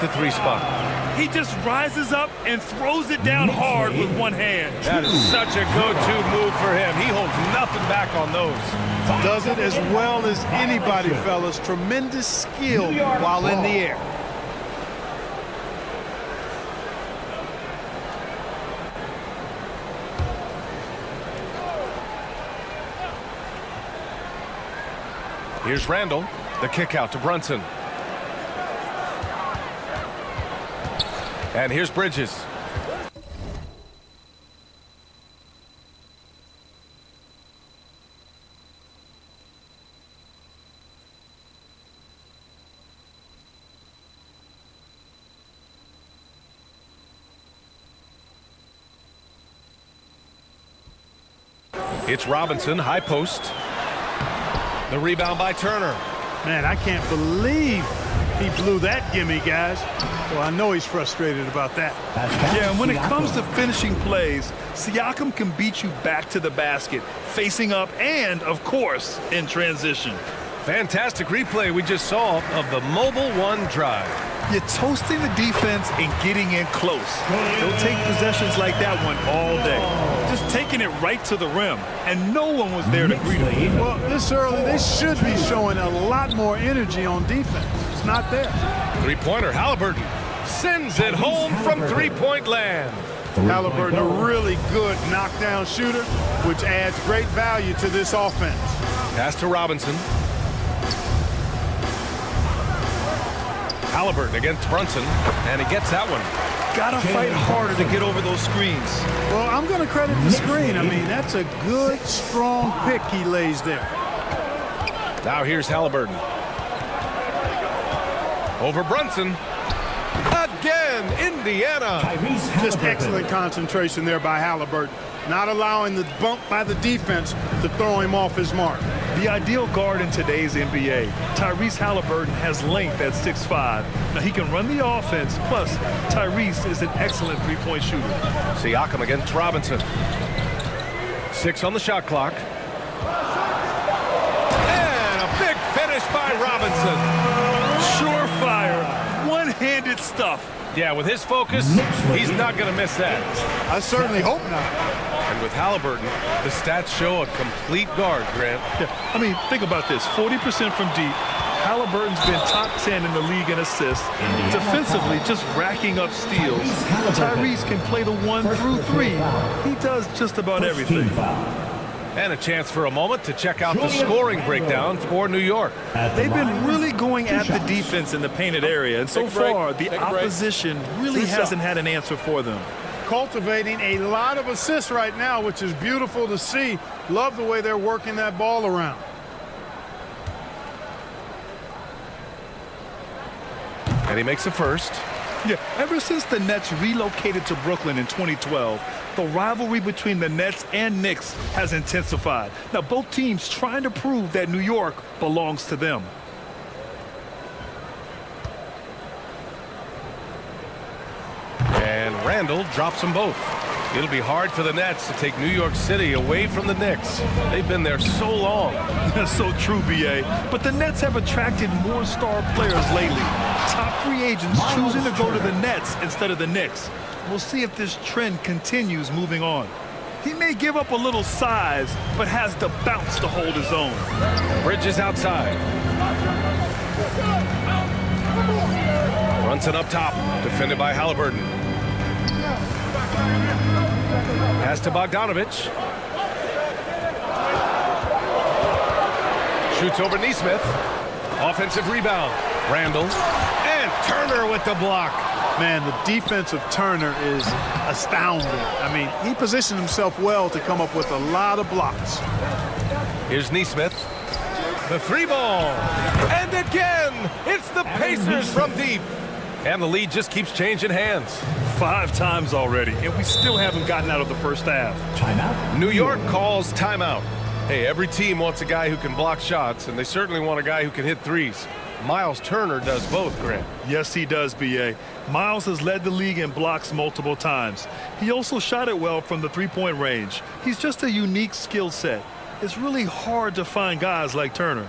the three spot. He just rises up and throws it down hard with one hand. That is such a go-to move for him. He holds nothing back on those. Does it as well as anybody, fellas. Tremendous skill while in the air. Here's Randall. The kick out to Brunson. And here's Bridges. It's Robinson, high post. The rebound by Turner. Man, I can't believe he blew that gimme, guys. Well, I know he's frustrated about that. Yeah, and when it comes to finishing plays, Siakam can beat you back to the basket, facing up and, of course, in transition. Fantastic replay we just saw of the Mobile One drive. You're toasting the defense and getting in close. They'll take possessions like that one all day. Just taking it right to the rim, and no one was there to greet him. Well, this early, they should be showing a lot more energy on defense. It's not there. Three-pointer, Halliburton sends it home from three-point land. Halliburton, a really good knockdown shooter, which adds great value to this offense. Pass to Robinson. Halliburton against Brunson, and he gets that one. Gotta fight harder to get over those screens. Well, I'm going to credit the screen. I mean, that's a good, strong pick he lays there. Now here's Halliburton. Over Brunson. Again, Indiana. Just excellent concentration there by Halliburton. Not allowing the bump by the defense to throw him off his mark. The ideal guard in today's NBA, Tyrese Halliburton, has length at 6'5". Now he can run the offense, plus Tyrese is an excellent three-point shooter. Siakam against Robinson. 6 on the shot clock. And a big finish by Robinson. Surefire, one-handed stuff. Yeah, with his focus, he's not going to miss that. I certainly hope not. And with Halliburton, the stats show a complete guard, Grant. Yeah, I mean, think about this. 40% from deep. Halliburton's been top 10 in the league in assists. Defensively, just racking up steals. Tyrese can play the 1 through 3. He does just about everything. And a chance for a moment to check out the scoring breakdown for New York. They've been really going at the defense in the painted area, and so far, the opposition really hasn't had an answer for them. Cultivating a lot of assists right now, which is beautiful to see. Love the way they're working that ball around. And he makes a first. Yeah, ever since the Nets relocated to Brooklyn in 2012, the rivalry between the Nets and Knicks has intensified. Now, both teams trying to prove that New York belongs to them. And Randall drops them both. It'll be hard for the Nets to take New York City away from the Knicks. They've been there so long. That's so true, B.A. But the Nets have attracted more star players lately. Top free agents choosing to go to the Nets instead of the Knicks. We'll see if this trend continues moving on. He may give up a little size, but has the bounce to hold his own. Bridges outside. Brunson up top, defended by Halliburton. Pass to Bogdanovich. Shoots over Nesmith. Offensive rebound. Randall. And Turner with the block. Man, the defense of Turner is astounding. I mean, he positioned himself well to come up with a lot of blocks. Here's Nesmith. The three ball. And again, it's the Pacers from deep. And the lead just keeps changing hands. 5 times already, and we still haven't gotten out of the first half. Timeout. New York calls timeout. Hey, every team wants a guy who can block shots, and they certainly want a guy who can hit threes. Miles Turner does both, Grant. Yes, he does, B.A. Miles has led the league in blocks multiple times. He also shot it well from the three-point range. He's just a unique skill set. It's really hard to find guys like Turner.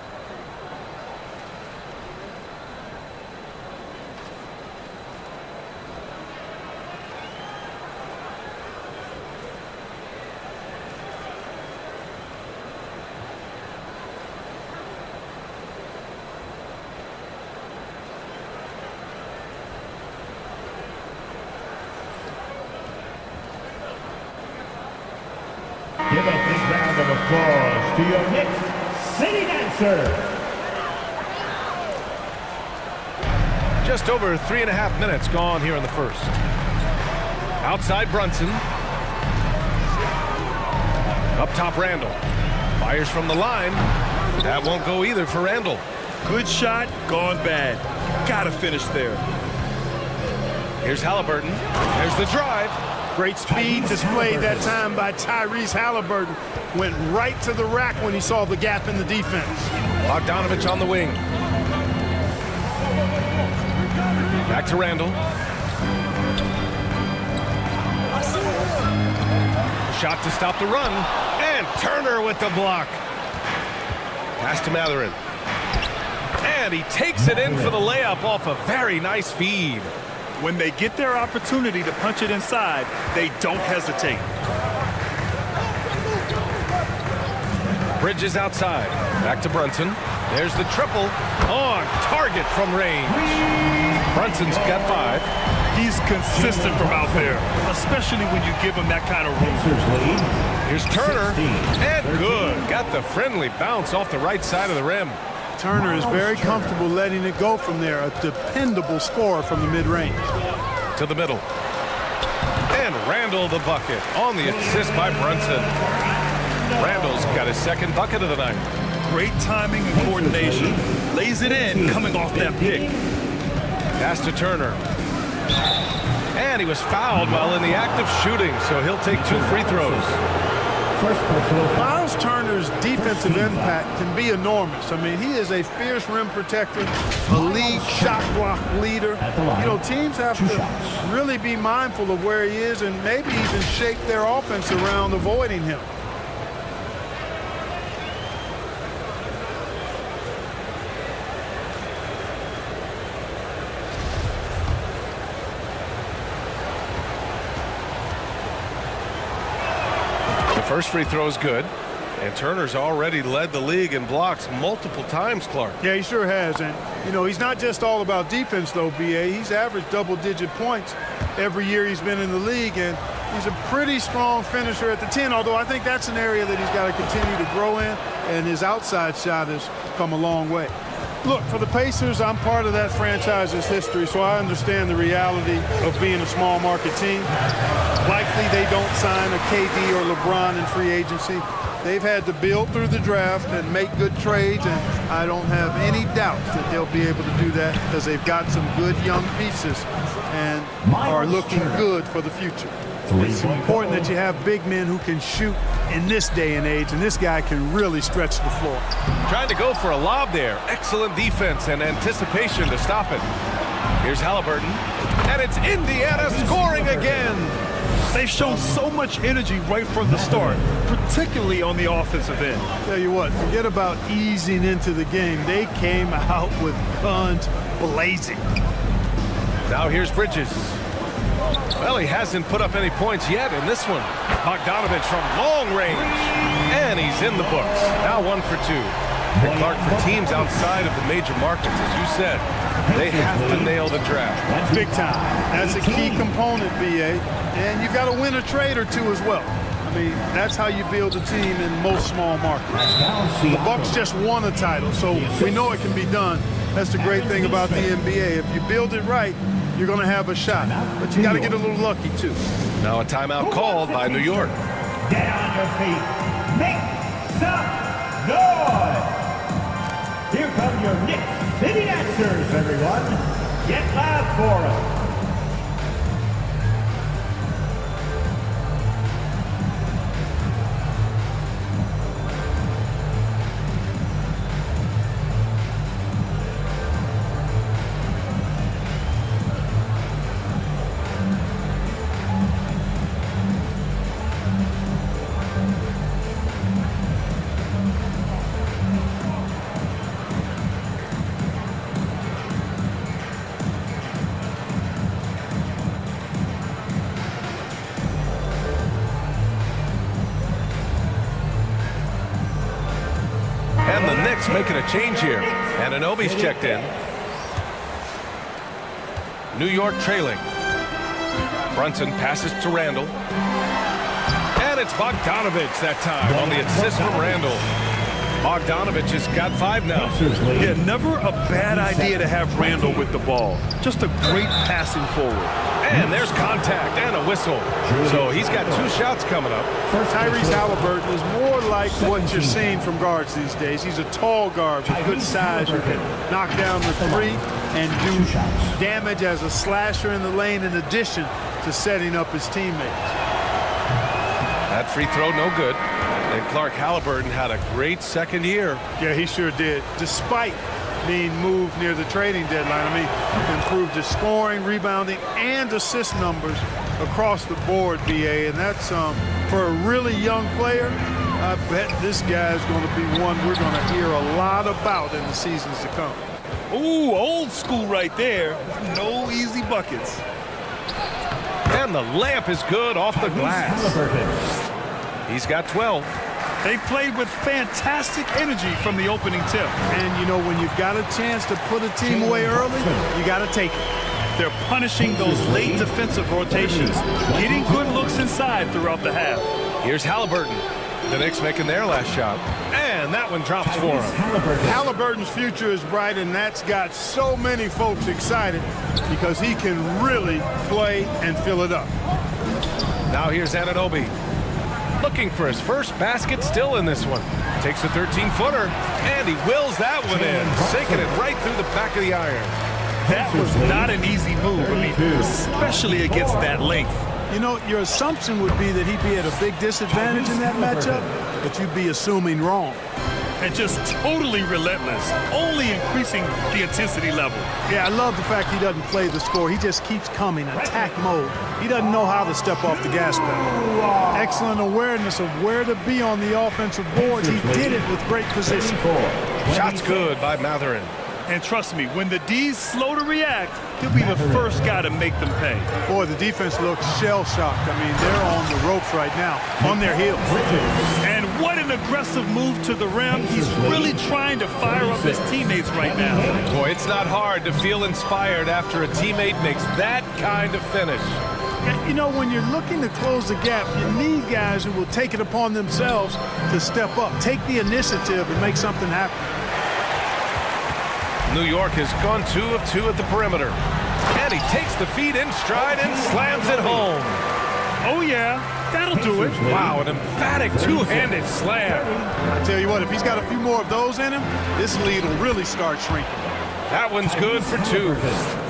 applause to your Knicks City Dancers. Just over 3.5 minutes gone here in the first. Outside Brunson. Up top Randall. Fires from the line. That won't go either for Randall. Good shot, gone bad. Gotta finish there. Here's Halliburton. There's the drive. Great speed displayed that time by Tyrese Halliburton. Went right to the rack when he saw the gap in the defense. Bogdanovich on the wing. Back to Randall. Shot to stop the run. And Turner with the block. Pass to Mathurin. And he takes it in for the layup off a very nice feed. When they get their opportunity to punch it inside, they don't hesitate. Bridges outside. Back to Brunson. There's the triple. On target from range. Brunson's got 5. He's consistent from out there, especially when you give him that kind of room. Here's Turner. And good. Got the friendly bounce off the right side of the rim. Turner is very comfortable letting it go from there. A dependable scorer from the mid-range. To the middle. And Randall the bucket on the assist by Brunson. Randall's got his second bucket of the night. Great timing and coordination. Lays it in coming off that pick. Pass to Turner. And he was fouled while in the act of shooting, so he'll take 2 free throws. Miles Turner's defensive impact can be enormous. I mean, he is a fierce rim protector, a league shot block leader. You know, teams have to really be mindful of where he is and maybe even shape their offense around avoiding him. First free throw is good, and Turner's already led the league in blocks multiple times, Clark. Yeah, he sure has. And, you know, he's not just all about defense, though, B.A. He's averaged double-digit points every year he's been in the league, and he's a pretty strong finisher at the 10, although I think that's an area that he's got to continue to grow in, and his outside shot has come a long way. Look, for the Pacers, I'm part of that franchise's history, so I understand the reality of being a small market team. Likely they don't sign a KD or LeBron in free agency. They've had to build through the draft and make good trades, and I don't have any doubt that they'll be able to do that because they've got some good young pieces and are looking good for the future. It's important that you have big men who can shoot in this day and age, and this guy can really stretch the floor. Trying to go for a lob there. Excellent defense and anticipation to stop it. Here's Halliburton, and it's Indiana scoring again. They've shown so much energy right from the start, particularly on the offensive end. Tell you what, forget about easing into the game. They came out with guns blazing. Now here's Bridges. Well, he hasn't put up any points yet in this one. Bogdanovich from long range. And he's in the books. Now 1 for 2. And Clark, for teams outside of the major markets, as you said, they have to nail the draft. Big time. That's a key component, B.A. And you've got to win a trade or two as well. I mean, that's how you build a team in most small markets. The Bucks just won a title, so we know it can be done. That's the great thing about the NBA. If you build it right, you're going to have a shot. But you got to get a little lucky, too. Now a timeout called by New York. Get on your feet. Make some noise. Here come your Knicks City Dancers, everyone. Get loud for them. And the Knicks making a change here. And Anunoby's checked in. New York trailing. Brunson passes to Randall. And And it's Bogdanovich that time on the assist from Randall. Bogdanovich has got 5 now. Yeah, never a bad idea to have Randall with the ball. Just a great passing forward. And there's contact and a whistle. So he's got 2 shots coming up. Tyrese Halliburton is more like what you're seeing from guards these days. He's a tall guard with good size who can knock down the 3 and do damage as a slasher in the lane in addition to setting up his teammates. That free throw no good. And Clark Halliburton had a great second year. Yeah, he sure did. Despite being moved near the trading deadline, I mean, improved his scoring, rebounding, and assist numbers across the board, BA. And that's for a really young player. I bet this guy's going to be one we're going to hear a lot about in the seasons to come. Ooh, old school right there. No easy buckets. And the layup is good off the glass. He's got 12. They played with fantastic energy from the opening tip. And, you know, when you've got a chance to put a team away early, you got to take it. They're punishing those late defensive rotations, getting good looks inside throughout the half. Here's Halliburton. The Knicks making their last shot. And that one drops for him. Halliburton's future is bright, and that's got so many folks excited because he can really play and fill it up. Now here's Anunoby. Looking for his first basket still in this one. Takes a 13-footer, and he wills that one in, sinking it right through the back of the iron. That was not an easy move, I mean, especially against that length. You know, your assumption would be that he'd be at a big disadvantage in that matchup, but you'd be assuming wrong. And just totally relentless, only increasing the intensity level. Yeah, I love the fact he doesn't play the score. He just keeps coming, attack mode. He doesn't know how to step off the gas pedal. Excellent awareness of where to be on the offensive boards. He did it with great position. Shot's good by Matherin. And trust me, when the D's slow to react, he'll be the first guy to make them pay. Boy, the defense looks shell-shocked. I mean, they're on the ropes right now, on their heels. And what an aggressive move to the rim. He's really trying to fire up his teammates right now. Boy, it's not hard to feel inspired after a teammate makes that kind of finish. You know, when you're looking to close the gap, you need guys who will take it upon themselves to step up, take the initiative and make something happen. New York has gone 2 of 2 at the perimeter. And he takes the feed in stride and slams it home. Oh, yeah, that'll do it. Wow, an emphatic two-handed slam. I tell you what, if he's got a few more of those in him, this lead will really start shrinking. That one's good for 2.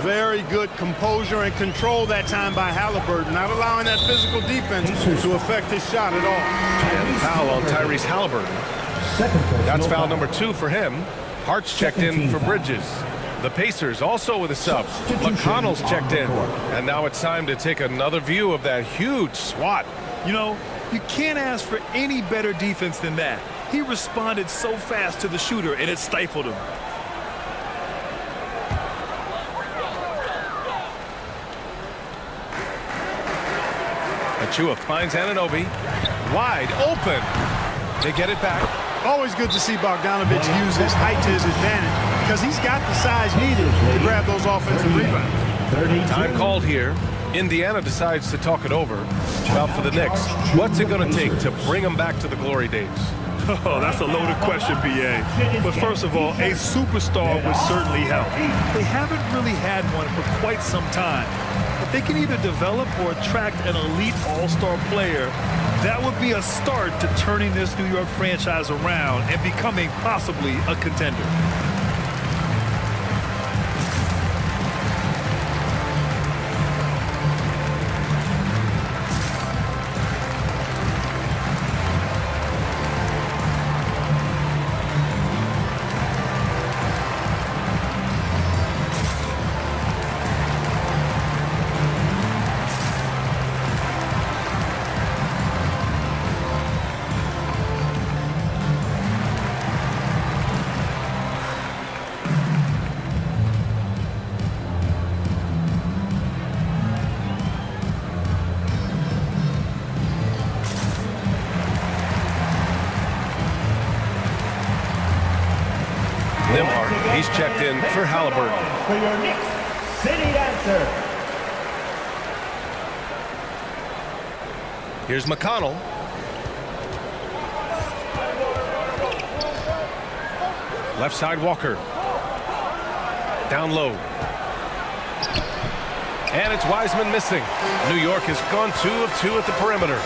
Very good composure and control that time by Halliburton, not allowing that physical defense to affect his shot at all. And foul on Tyrese Halliburton. That's foul number 2 for him. Hart's checked in for Bridges. The Pacers also with a sub. McConnell's checked in. And now it's time to take another view of that huge swat. You know, you can't ask for any better defense than that. He responded so fast to the shooter, and it stifled him. Achua finds Anunoby. Wide open. They get it back. Always good to see Bogdanovich use his height to his advantage because he's got the size needed to grab those offensive rebounds. Time called here. Indiana decides to talk it over. Well, for the Knicks, what's it going to take to bring them back to the glory days? Oh, that's a loaded question, B.A. But first of all, a superstar would certainly help. They haven't really had one for quite some time. If they can either develop or attract an elite all-star player, that would be a start to turning this New York franchise around and becoming possibly a contender. He's checked in for Halliburton. For your Knicks City Dancer. Here's McConnell. Left side Walker. Down low. And it's Wiseman missing. New York has gone 2 of 2 at the perimeter.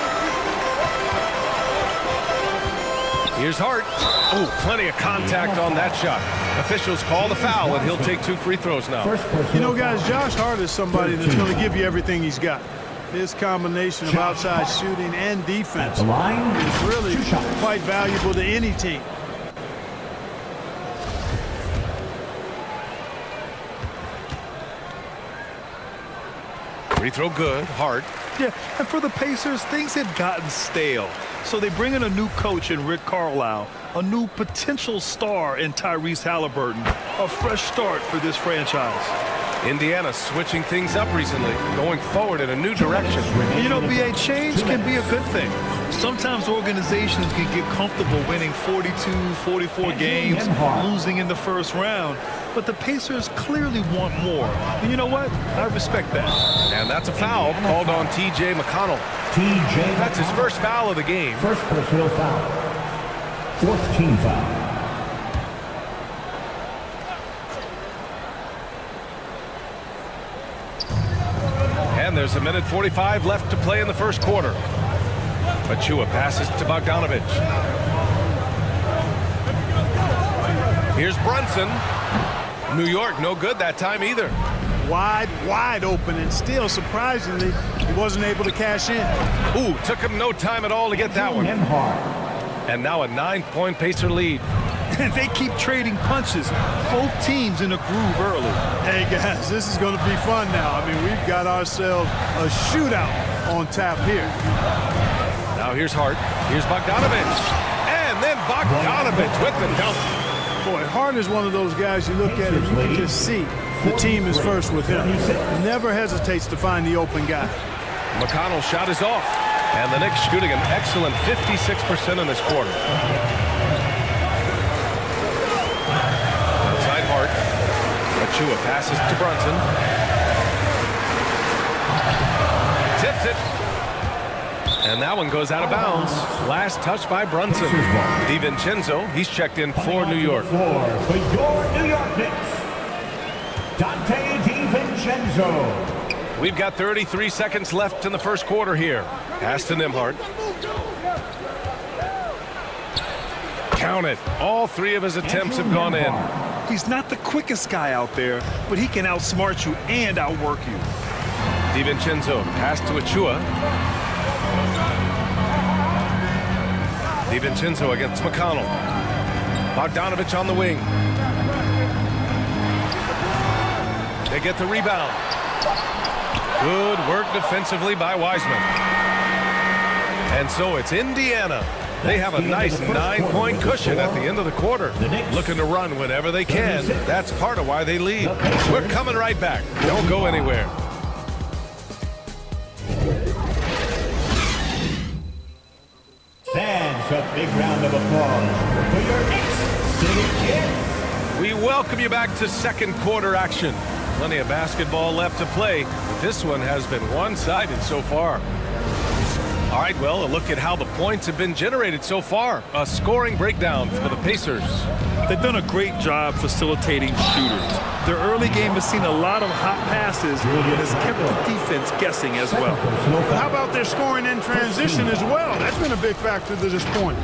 Here's Hart. Oh, plenty of contact on that shot. Officials call the foul, and he'll take 2 free throws now. You know, guys, Josh Hart is somebody that's going to give you everything he's got. His combination of outside shooting and defense is really quite valuable to any team. Free throw good. Hart. Yeah, and for the Pacers, things had gotten stale. So they bring in a new coach in Rick Carlisle, a new potential star in Tyrese Halliburton, a fresh start for this franchise. Indiana switching things up recently, going forward in a new direction. You know, BA, change can be a good thing. Sometimes organizations can get comfortable winning 42, 44 games, losing in the first round. But the Pacers clearly want more. And you know what? I respect that. And that's a foul called on T.J. McConnell. That's his first foul of the game. First personal foul. 4th team foul. And there's 1:45 left to play in the first quarter. Achua passes to Bogdanovich. Here's Brunson. New York, no good that time either. Wide open, and still, surprisingly, he wasn't able to cash in. Ooh, took him no time at all to get that one. And now a 9-point Pacer lead. And they keep trading punches. Both teams in a groove early. Hey, guys, this is going to be fun now. I mean, we've got ourselves a shootout on tap here. Now here's Hart. Here's Bogdanovich. And then Bogdanovich with the dunk. Boy, Hart is one of those guys you look at and you can just see the team is first with him. Never hesitates to find the open guy. McConnell's shot is off. And the Knicks shooting an excellent 56% in this quarter. Outside Hart. Achua passes to Brunson. Tips it. And that one goes out of bounds. Last touch by Brunson. DiVincenzo, he's checked in for New York. For your New York Knicks, Dante DiVincenzo. We've got 33 seconds left in the first quarter here. Pass to Nembhard. Count it. All 3 of his attempts have gone in. He's not the quickest guy out there, but he can outsmart you and outwork you. DiVincenzo, pass to Achua. DiVincenzo against McConnell. Bogdanovich on the wing. They get the rebound. Good work defensively by Wiseman. And so it's Indiana. They have a nice 9-point cushion at the end of the quarter. Looking to run whenever they can. That's part of why they lead. We're coming right back. Don't go anywhere. Stands a big round of applause for your Knicks City Kings. We welcome you back to second quarter action. Plenty of basketball left to play, but this one has been one-sided so far. All right, well, a look at how the points have been generated so far. A scoring breakdown for the Pacers. They've done a great job facilitating shooters. Their early game has seen a lot of hot passes and has kept the defense guessing as well. How about their scoring in transition as well? That's been a big factor to this point.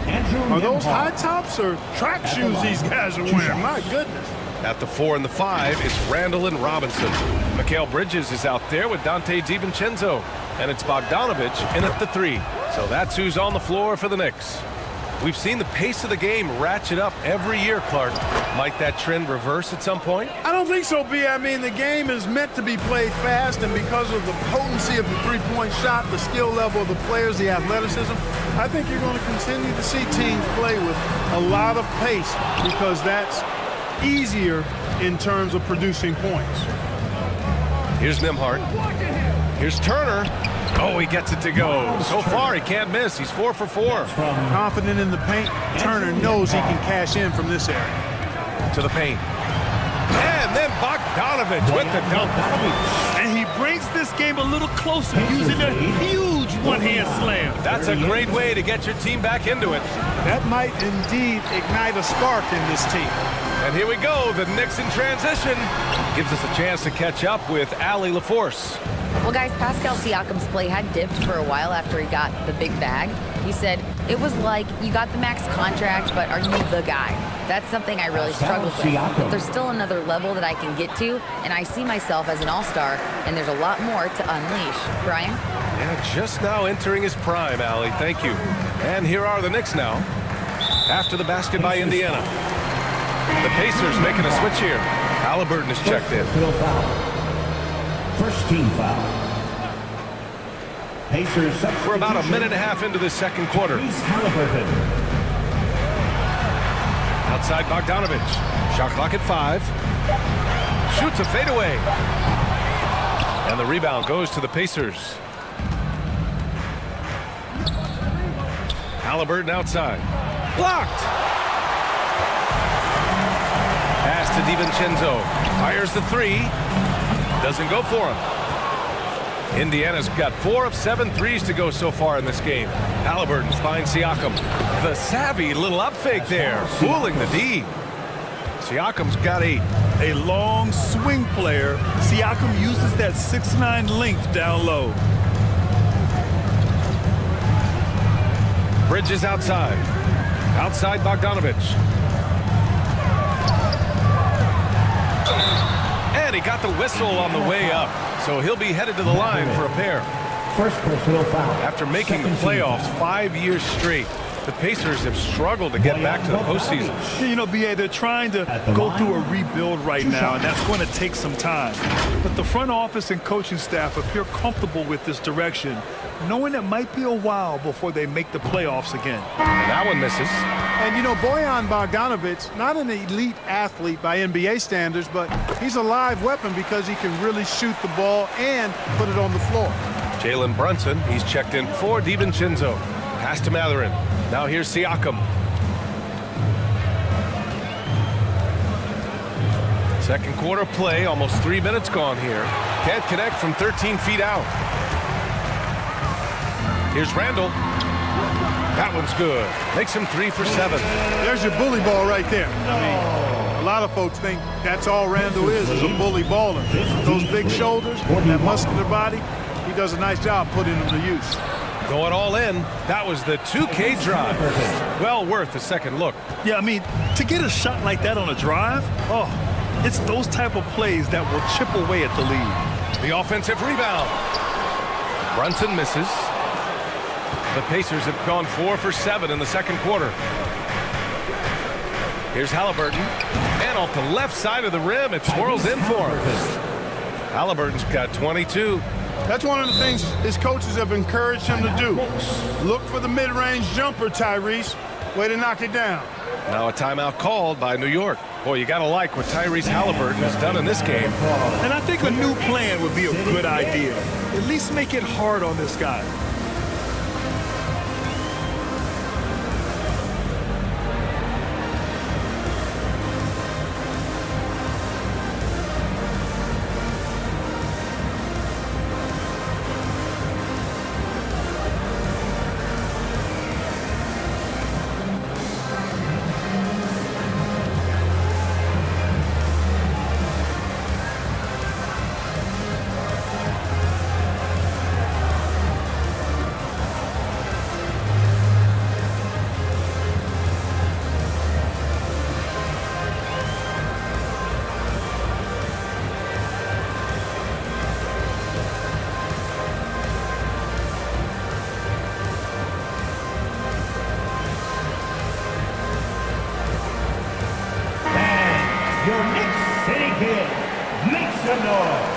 Are those high tops or track shoes these guys are wearing? My goodness. At the 4 and the 5, it's Randall and Robinson. Mikal Bridges is out there with Dante DiVincenzo. And it's Bogdanovich in at the 3. So that's who's on the floor for the Knicks. We've seen the pace of the game ratchet up every year, Clark. Might that trend reverse at some point? I don't think so, B. I mean, the game is meant to be played fast, and because of the potency of the three-point shot, the skill level of the players, the athleticism, I think you're going to continue to see teams play with a lot of pace because that's easier in terms of producing points. Here's Nembhard. Here's Turner. Oh, he gets it to go. So far, he can't miss. He's 4 for 4. Confident in the paint. Turner knows he can cash in from this area. To the paint. And then Bogdanovich with the dunk. And he brings this game a little closer using a huge one-hand slam. That's a great way to get your team back into it. That might indeed ignite a spark in this team. And here we go. The Knicks in transition. Gives us a chance to catch up with Allie LaForce. Well, guys, Pascal Siakam's play had dipped for a while after he got the big bag. He said, it was like, you got the max contract, but are you the guy? That's something I really struggle with. But there's still another level that I can get to, and I see myself as an all-star, and there's a lot more to unleash. Brian? Yeah, just now entering his prime, Allie. Thank you. And here are the Knicks now. After the basket by Indiana. The Pacers making a switch here. Halliburton is checked in. First team foul. Pacers We're about a minute and a half into the second quarter. Halliburton. Outside Bogdanovich. Shot clock at 5. Shoots a fadeaway. And the rebound goes to the Pacers. Halliburton outside. Blocked. Pass to DiVincenzo. Fires the 3. Doesn't go for him. Indiana's got 4 of 7 threes to go so far in this game. Halliburton finds Siakam. The savvy little up fake there, fooling the D. Siakam's got 8. A long swing player. Siakam uses that 6'9" length down low. Bridges outside. Outside Bogdanovich. And he got the whistle on the way up. So he'll be headed to the line for a pair. First personal foul. After making the playoffs 5 years straight, the Pacers have struggled to get back to the postseason. You know, B.A., they're trying to go through a rebuild right now, and that's going to take some time. But the front office and coaching staff appear comfortable with this direction, knowing it might be a while before they make the playoffs again. That one misses. And, you know, Bojan Bogdanovic, not an elite athlete by NBA standards, but he's a live weapon because he can really shoot the ball and put it on the floor. Jalen Brunson, he's checked in for DiVincenzo. Pass to Mathurin. Now here's Siakam. Second quarter play, almost 3 minutes gone here. Can't connect from 13 feet out. Here's Randall. That one's good. Makes him 3 for 7. There's your bully ball right there. I mean, a lot of folks think that's all Randall is a bully baller. Those big shoulders, that muscular body, he does a nice job putting them to use. Going all in. That was the 2K drive. Well worth a second look. Yeah, I mean, to get a shot like that on a drive, oh, it's those type of plays that will chip away at the lead. The offensive rebound. Brunson misses. The Pacers have gone 4 for 7 in the second quarter. Here's Halliburton. And off the left side of the rim, it swirls in for him. Halliburton's got 22. That's one of the things his coaches have encouraged him to do. Look for the mid-range jumper, Tyrese. Way to knock it down. Now a timeout called by New York. Boy, you got to like what Tyrese Halliburton has done in this game. And I think a new plan would be a good idea. At least make it hard on this guy. Your Knicks City Kid, make some noise.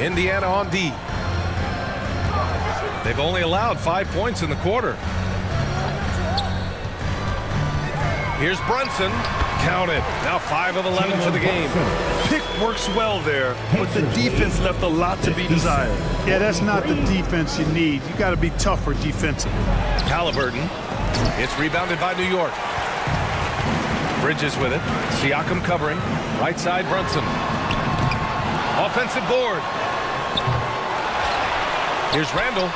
Indiana on D. They've only allowed 5 points in the quarter. Here's Brunson. Count it. Now 5 of 11 for the game. Pick works well there, but the defense left a lot to be desired. Yeah, that's not the defense you need. You got to be tougher defensively. Halliburton. It's rebounded by New York. Bridges with it. Siakam covering. Right side, Brunson. Offensive board. Here's Randall.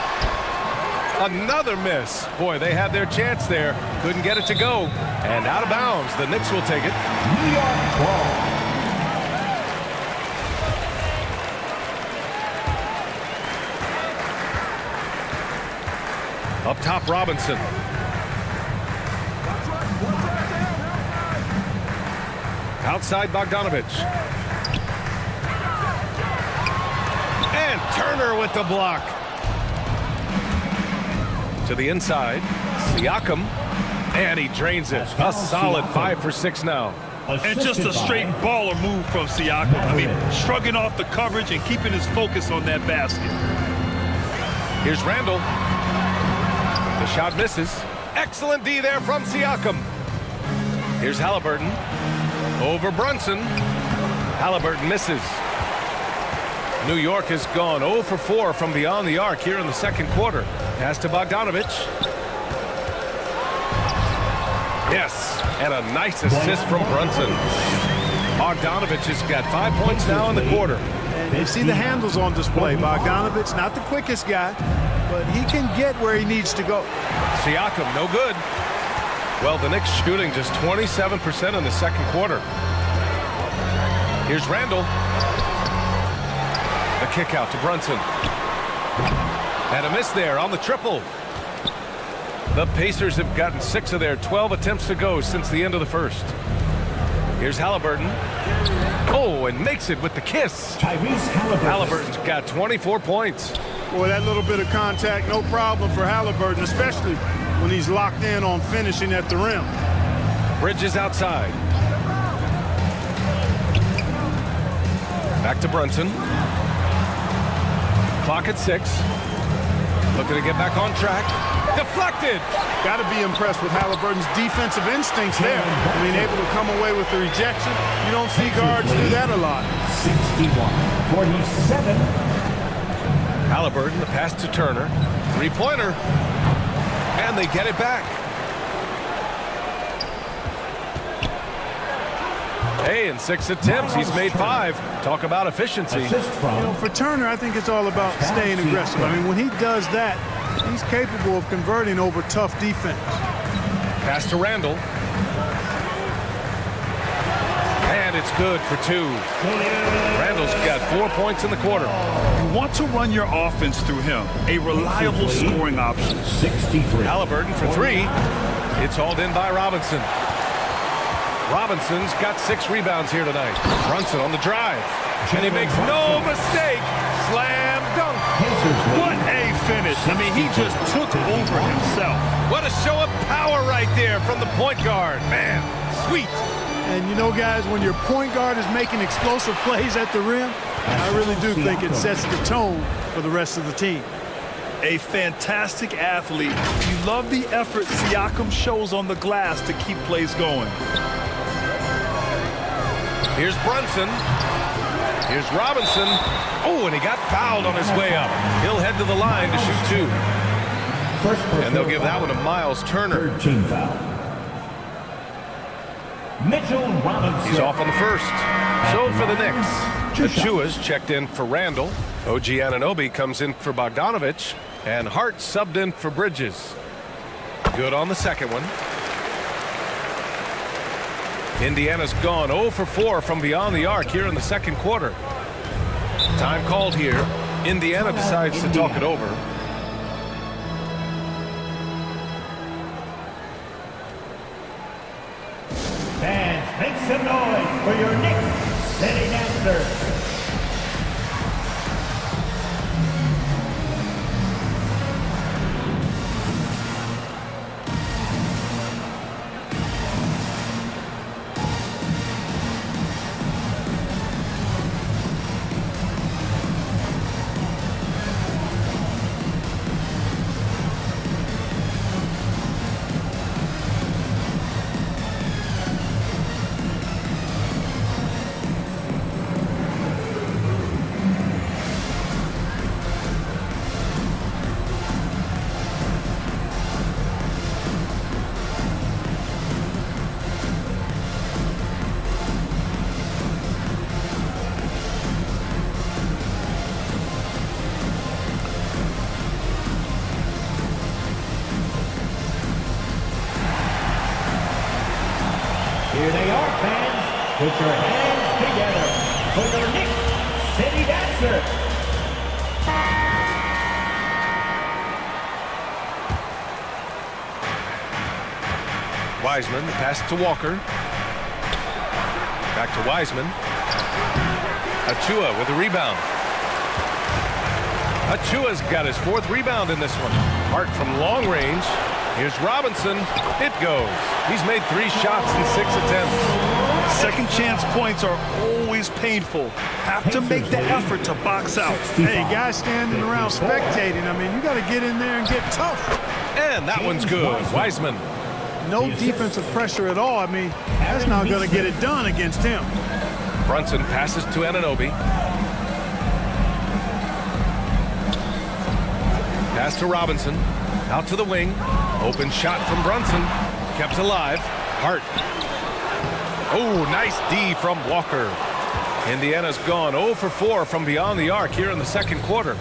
Another miss. Boy, they had their chance there. Couldn't get it to go. And out of bounds. The Knicks will take it. New York ball. Up top, Robinson. Outside, Bogdanovich. And Turner with the block. To the inside, Siakam. And he drains it. A solid 5 for 6 now. And just a straight baller move from Siakam. I mean, shrugging off the coverage and keeping his focus on that basket. Here's Randall. The shot misses. Excellent D there from Siakam. Here's Halliburton. Over Brunson. Halliburton misses. New York has gone 0 for 4 from beyond the arc here in the second quarter. Pass to Bogdanovich. Yes, and a nice assist from Brunson. Bogdanovich has got 5 points now in the quarter. And you see the handles on display. Bogdanovich, not the quickest guy, but he can get where he needs to go. Siakam, no good. Well, the Knicks shooting just 27% in the second quarter. Here's Randall. The kick out to Brunson. And a miss there on the triple. The Pacers have gotten 6 of their 12 attempts to go since the end of the first. Here's Halliburton. Oh, and makes it with the kiss. Halliburton's got 24 points. Boy, that little bit of contact, no problem for Halliburton, especially when he's locked in on finishing at the rim. Bridges outside. Back to Brunson. Clock at 6. Looking to get back on track. Deflected. Got to be impressed with Halliburton's defensive instincts there. I mean, able to come away with the rejection. You don't see guards do that a lot. 61-47. Halliburton, the pass to Turner. Three-pointer. And they get it back. Hey, in 6 attempts, he's made 5. Talk about efficiency. You know, for Turner, I think it's all about staying aggressive. I mean, when he does that, he's capable of converting over tough defense. Pass to Randall. And it's good for 2. Randall's got 4 points in the quarter. You want to run your offense through him. A reliable scoring option. 63. Halliburton for 3. It's hauled in by Robinson. Robinson's got 6 rebounds here tonight. Brunson on the drive. And he makes no mistake. Slam dunk. What a finish. I mean, he just took over himself. What a show of power right there from the point guard. Man, sweet. And you know, guys, when your point guard is making explosive plays at the rim, I really do think it sets the tone for the rest of the team. A fantastic athlete. You love the effort Siakam shows on the glass to keep plays going. Here's Brunson. Here's Robinson. Oh, and he got fouled on his way up. He'll head to the line to shoot 2. And they'll give that one to Miles Turner. 13 foul. Mitchell Robinson. He's off on the first. So for the Knicks, Achua's checked in for Randall. OG Anunoby comes in for Bogdanovich. And Hart subbed in for Bridges. Good on the second one. Indiana's gone 0 for 4 from beyond the arc here in the second quarter. Time called here. Indiana decides to talk it over. Fans, make some noise for your Knicks City Dancers. Put your hands together for your Knicks City Dancer. Wiseman, the pass to Walker. Back to Wiseman. Achua with a rebound. Achua's got his 4th rebound in this one. Hart from long range. Here's Robinson. It goes. He's made 3 shots in 6 attempts. Second chance points are always painful. Have to make the effort to box out. Hey, guys standing around spectating. I mean, you got to get in there and get tough. And that one's good. Wiseman. No defensive pressure at all. I mean, that's not going to get it done against him. Brunson passes to Anunoby. Pass to Robinson. Out to the wing. Open shot from Brunson. Kept alive. Hart. Oh, nice D from Walker. Indiana's gone 0 for 4 from beyond the arc here in the second quarter.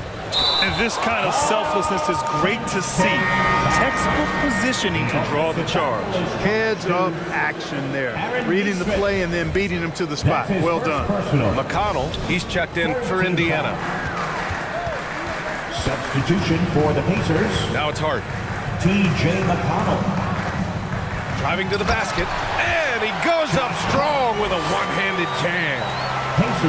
And this kind of selflessness is great to see. Textbook positioning to draw the charge. Heads up action there. Reading the play and then beating him to the spot. Well done. McConnell, he's checked in for Indiana. Substitution for the Pacers. Now it's Hart. T.J. McConnell. Driving to the basket. And he goes up strong with a one-handed jam.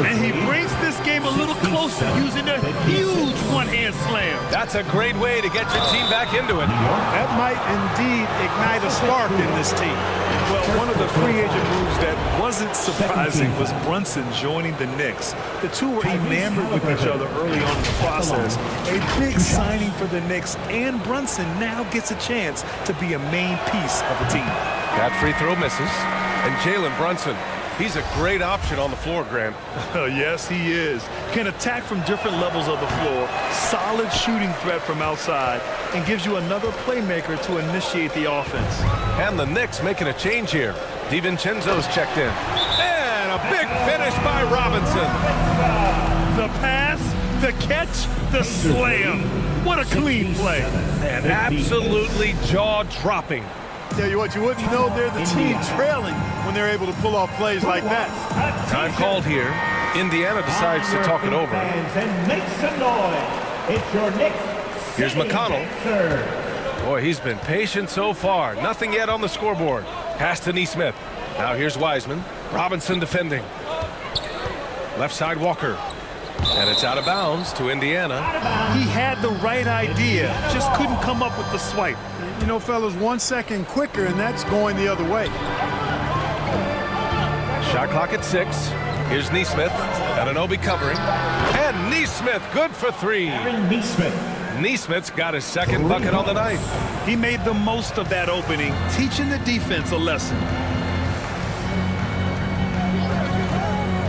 And he brings this game a little closer using a huge one-hand slam. That's a great way to get your team back into it. That might indeed ignite a spark in this team. Well, one of the free agent moves that wasn't surprising was Brunson joining the Knicks. The two were enamored with each other early on in the process. A big signing for the Knicks, and Brunson now gets a chance to be a main piece of the team. That free throw misses. And Jalen Brunson, he's a great option on the floor, Grant. Yes, he is. Can attack from different levels of the floor, solid shooting threat from outside, and gives you another playmaker to initiate the offense. And the Knicks making a change here. DiVincenzo's checked in. And a big finish by Robinson. The pass, the catch, the slam. What a clean play. And absolutely jaw-dropping. Tell you what, you wouldn't know they're the team trailing when they're able to pull off plays like that. Time called here. Indiana decides to talk it over. And make some noise. It's your Knicks. Here's McConnell. Boy, he's been patient so far. Nothing yet on the scoreboard. Pass to Nesmith. Now here's Wiseman. Robinson defending. Left side Walker. And it's out of bounds to Indiana. He had the right idea, just couldn't come up with the swipe. You know, fellas, 1 second quicker, and that's going the other way. Shot clock at 6. Here's Nesmith. Anunoby covering. And Nesmith, good for 3. Nesmith's got his second bucket on the night. He made the most of that opening, teaching the defense a lesson.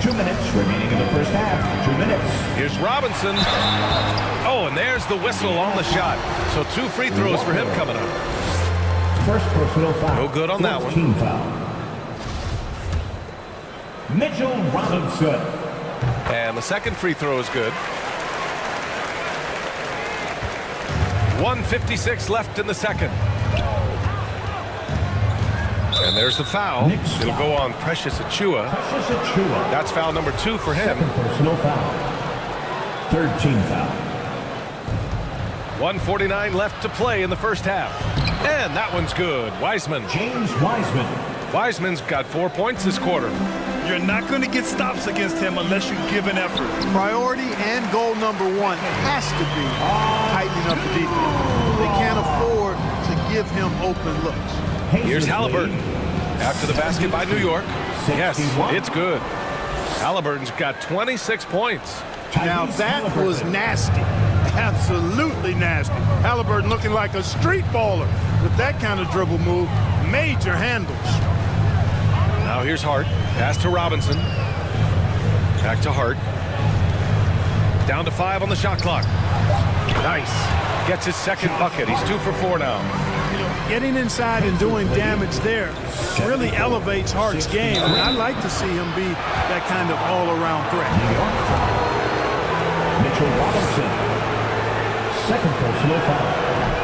2 minutes remaining in the first half. 2 minutes. Here's Robinson. Oh, and there's the whistle on the shot. So 2 free throws for him coming up. First personal foul. No good on that one. Team foul. Mitchell Robinson. And the second free throw is good. 1:56 left in the second. And there's the foul. It'll go on Precious Achua. That's foul number 2 for him. Second personal foul. Third team foul. 1:49 left to play in the first half. And that one's good. Wiseman. James Wiseman. Wiseman's got 4 points this quarter. You're not going to get stops against him unless you give an effort. Priority and goal number 1 has to be tightening up the defense. They can't afford to give him open looks. Here's Halliburton. After the basket by New York. Yes, it's good. Halliburton's got 26 points. Now that was nasty. Absolutely nasty. Halliburton looking like a street baller with that kind of dribble move. Major handles. Now here's Hart. Pass to Robinson. Back to Hart. Down to 5 on the shot clock. Nice. Gets his second bucket. He's 2 for 4 now. You know, getting inside and doing damage there really elevates Hart's game. And I'd like to see him be that kind of all-around threat. Mitchell Robinson. Second personal foul.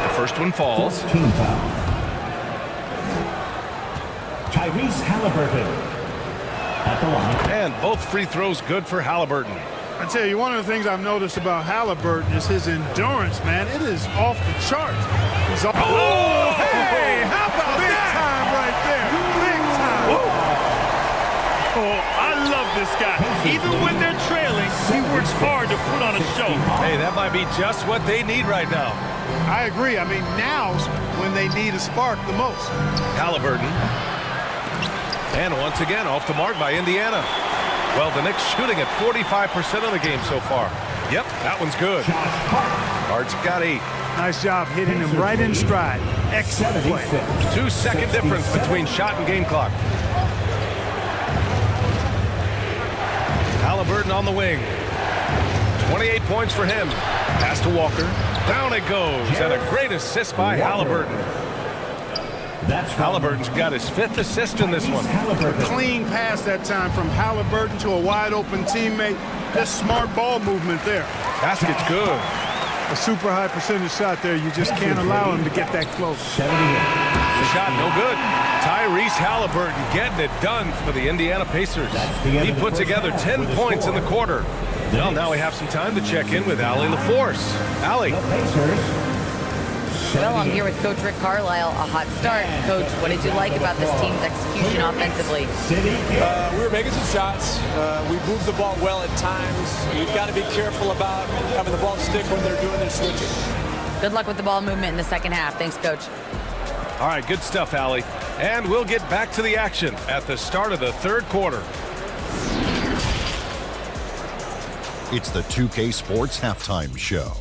The first one falls. Team foul. Tyrese Halliburton. at the line. And both free throws good for Halliburton. I tell you, one of the things I've noticed about Halliburton is his endurance, man. It is off the charts. He's off. Oh, hey, how about big that? time right there. Big time. Oh, I love this guy. Even when they're trailing, he works hard to put on a show. Hey, that might be just what they need right now. I agree. I mean, now's when they need a spark the most. Halliburton. And once again, off the mark by Indiana. Well, the Knicks shooting at 45% of the game so far. Yep, that one's good. Hart's got 8. Nice job hitting him right in stride. Excellent play. 2-second difference between shot and game clock. Halliburton on the wing. 28 points for him. Pass to Walker. Down it goes. And a great assist by Halliburton. Halliburton's got his 5th assist in this one. Clean pass that time from Halliburton to a wide open teammate. Just smart ball movement there. Basket's good. A super high percentage shot there. You just can't allow him to get that close. The shot no good. Tyrese Halliburton getting it done for the Indiana Pacers. He put together 10 points in the quarter. Well, now we have some time to check in with Allie LaForce. Allie. Well, I'm here with Coach Rick Carlisle. A hot start. Coach, what did you like about this team's execution offensively? We were making some shots. We moved the ball well at times. You've got to be careful about having the ball stick when they're doing their switching. Good luck with the ball movement in the second half. Thanks, Coach. All right, good stuff, Allie. And we'll get back to the action at the start of the third quarter. It's the 2K Sports Halftime Show.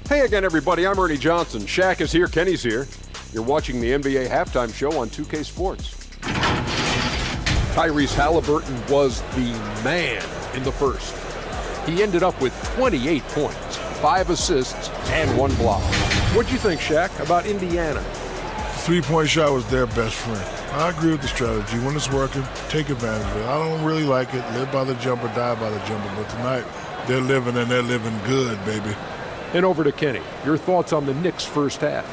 Hey again, everybody. I'm Ernie Johnson. Shaq is here. Kenny's here. You're watching the NBA Halftime Show on 2K Sports. Tyrese Halliburton was the man in the first. He ended up with 28 points, 5 assists, and 1 block. What'd you think, Shaq, about Indiana? Three-point shot was their best friend. I agree with the strategy. When it's working, take advantage of it. I don't really like it. Live by the jumper, die by the jumper. But tonight, they're living, and they're living good, baby. And over to Kenny. Your thoughts on the Knicks' first half?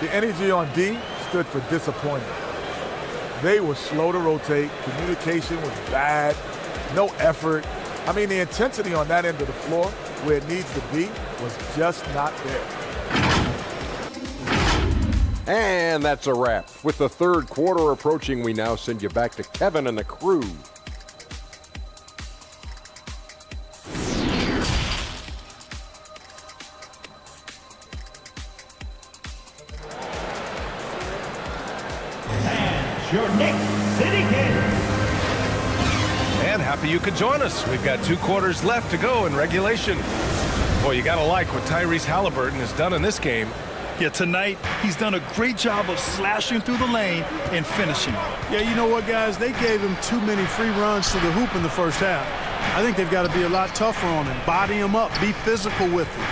The energy on D stood for disappointment. They were slow to rotate. Communication was bad. No effort. I mean, the intensity on that end of the floor, where it needs to be, was just not there. And that's a wrap. With the third quarter approaching, we now send you back to Kevin and the crew. Your Knicks City Kings. And happy you could join us. We've got 2 quarters left to go in regulation. Boy, you got to like what Tyrese Halliburton has done in this game. Yeah, tonight, he's done a great job of slashing through the lane and finishing. Yeah, you know what, guys? They gave him too many free runs to the hoop in the first half. I think they've got to be a lot tougher on him. Body him up. Be physical with him.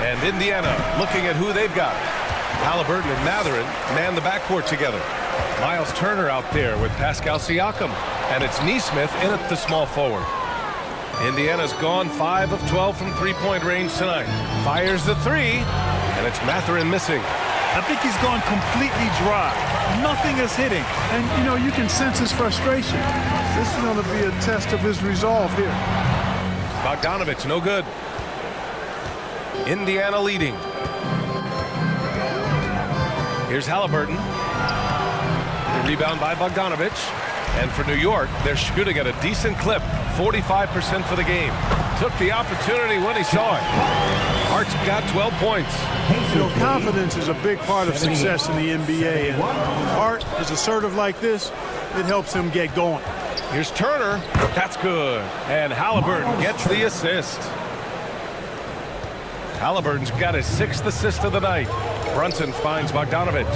And Indiana looking at who they've got. Halliburton and Mathurin man the backcourt together. Miles Turner out there with Pascal Siakam. And it's Nesmith in at the small forward. Indiana's gone 5 of 12 from three-point range tonight. Fires the 3, and it's Mathurin missing. I think he's gone completely dry. Nothing is hitting. And, you know, you can sense his frustration. This is going to be a test of his resolve here. Bogdanovich, no good. Indiana leading. Here's Halliburton. The rebound by Bogdanovich. And for New York, they're shooting at a decent clip, 45% for the game. Took the opportunity when he saw it. Hart's got 12 points. You know, confidence is a big part of success in the NBA. And when Hart is assertive like this, it helps him get going. Here's Turner. That's good. And Halliburton gets the assist. Halliburton's got his 6th assist of the night. Brunson finds Bogdanovich.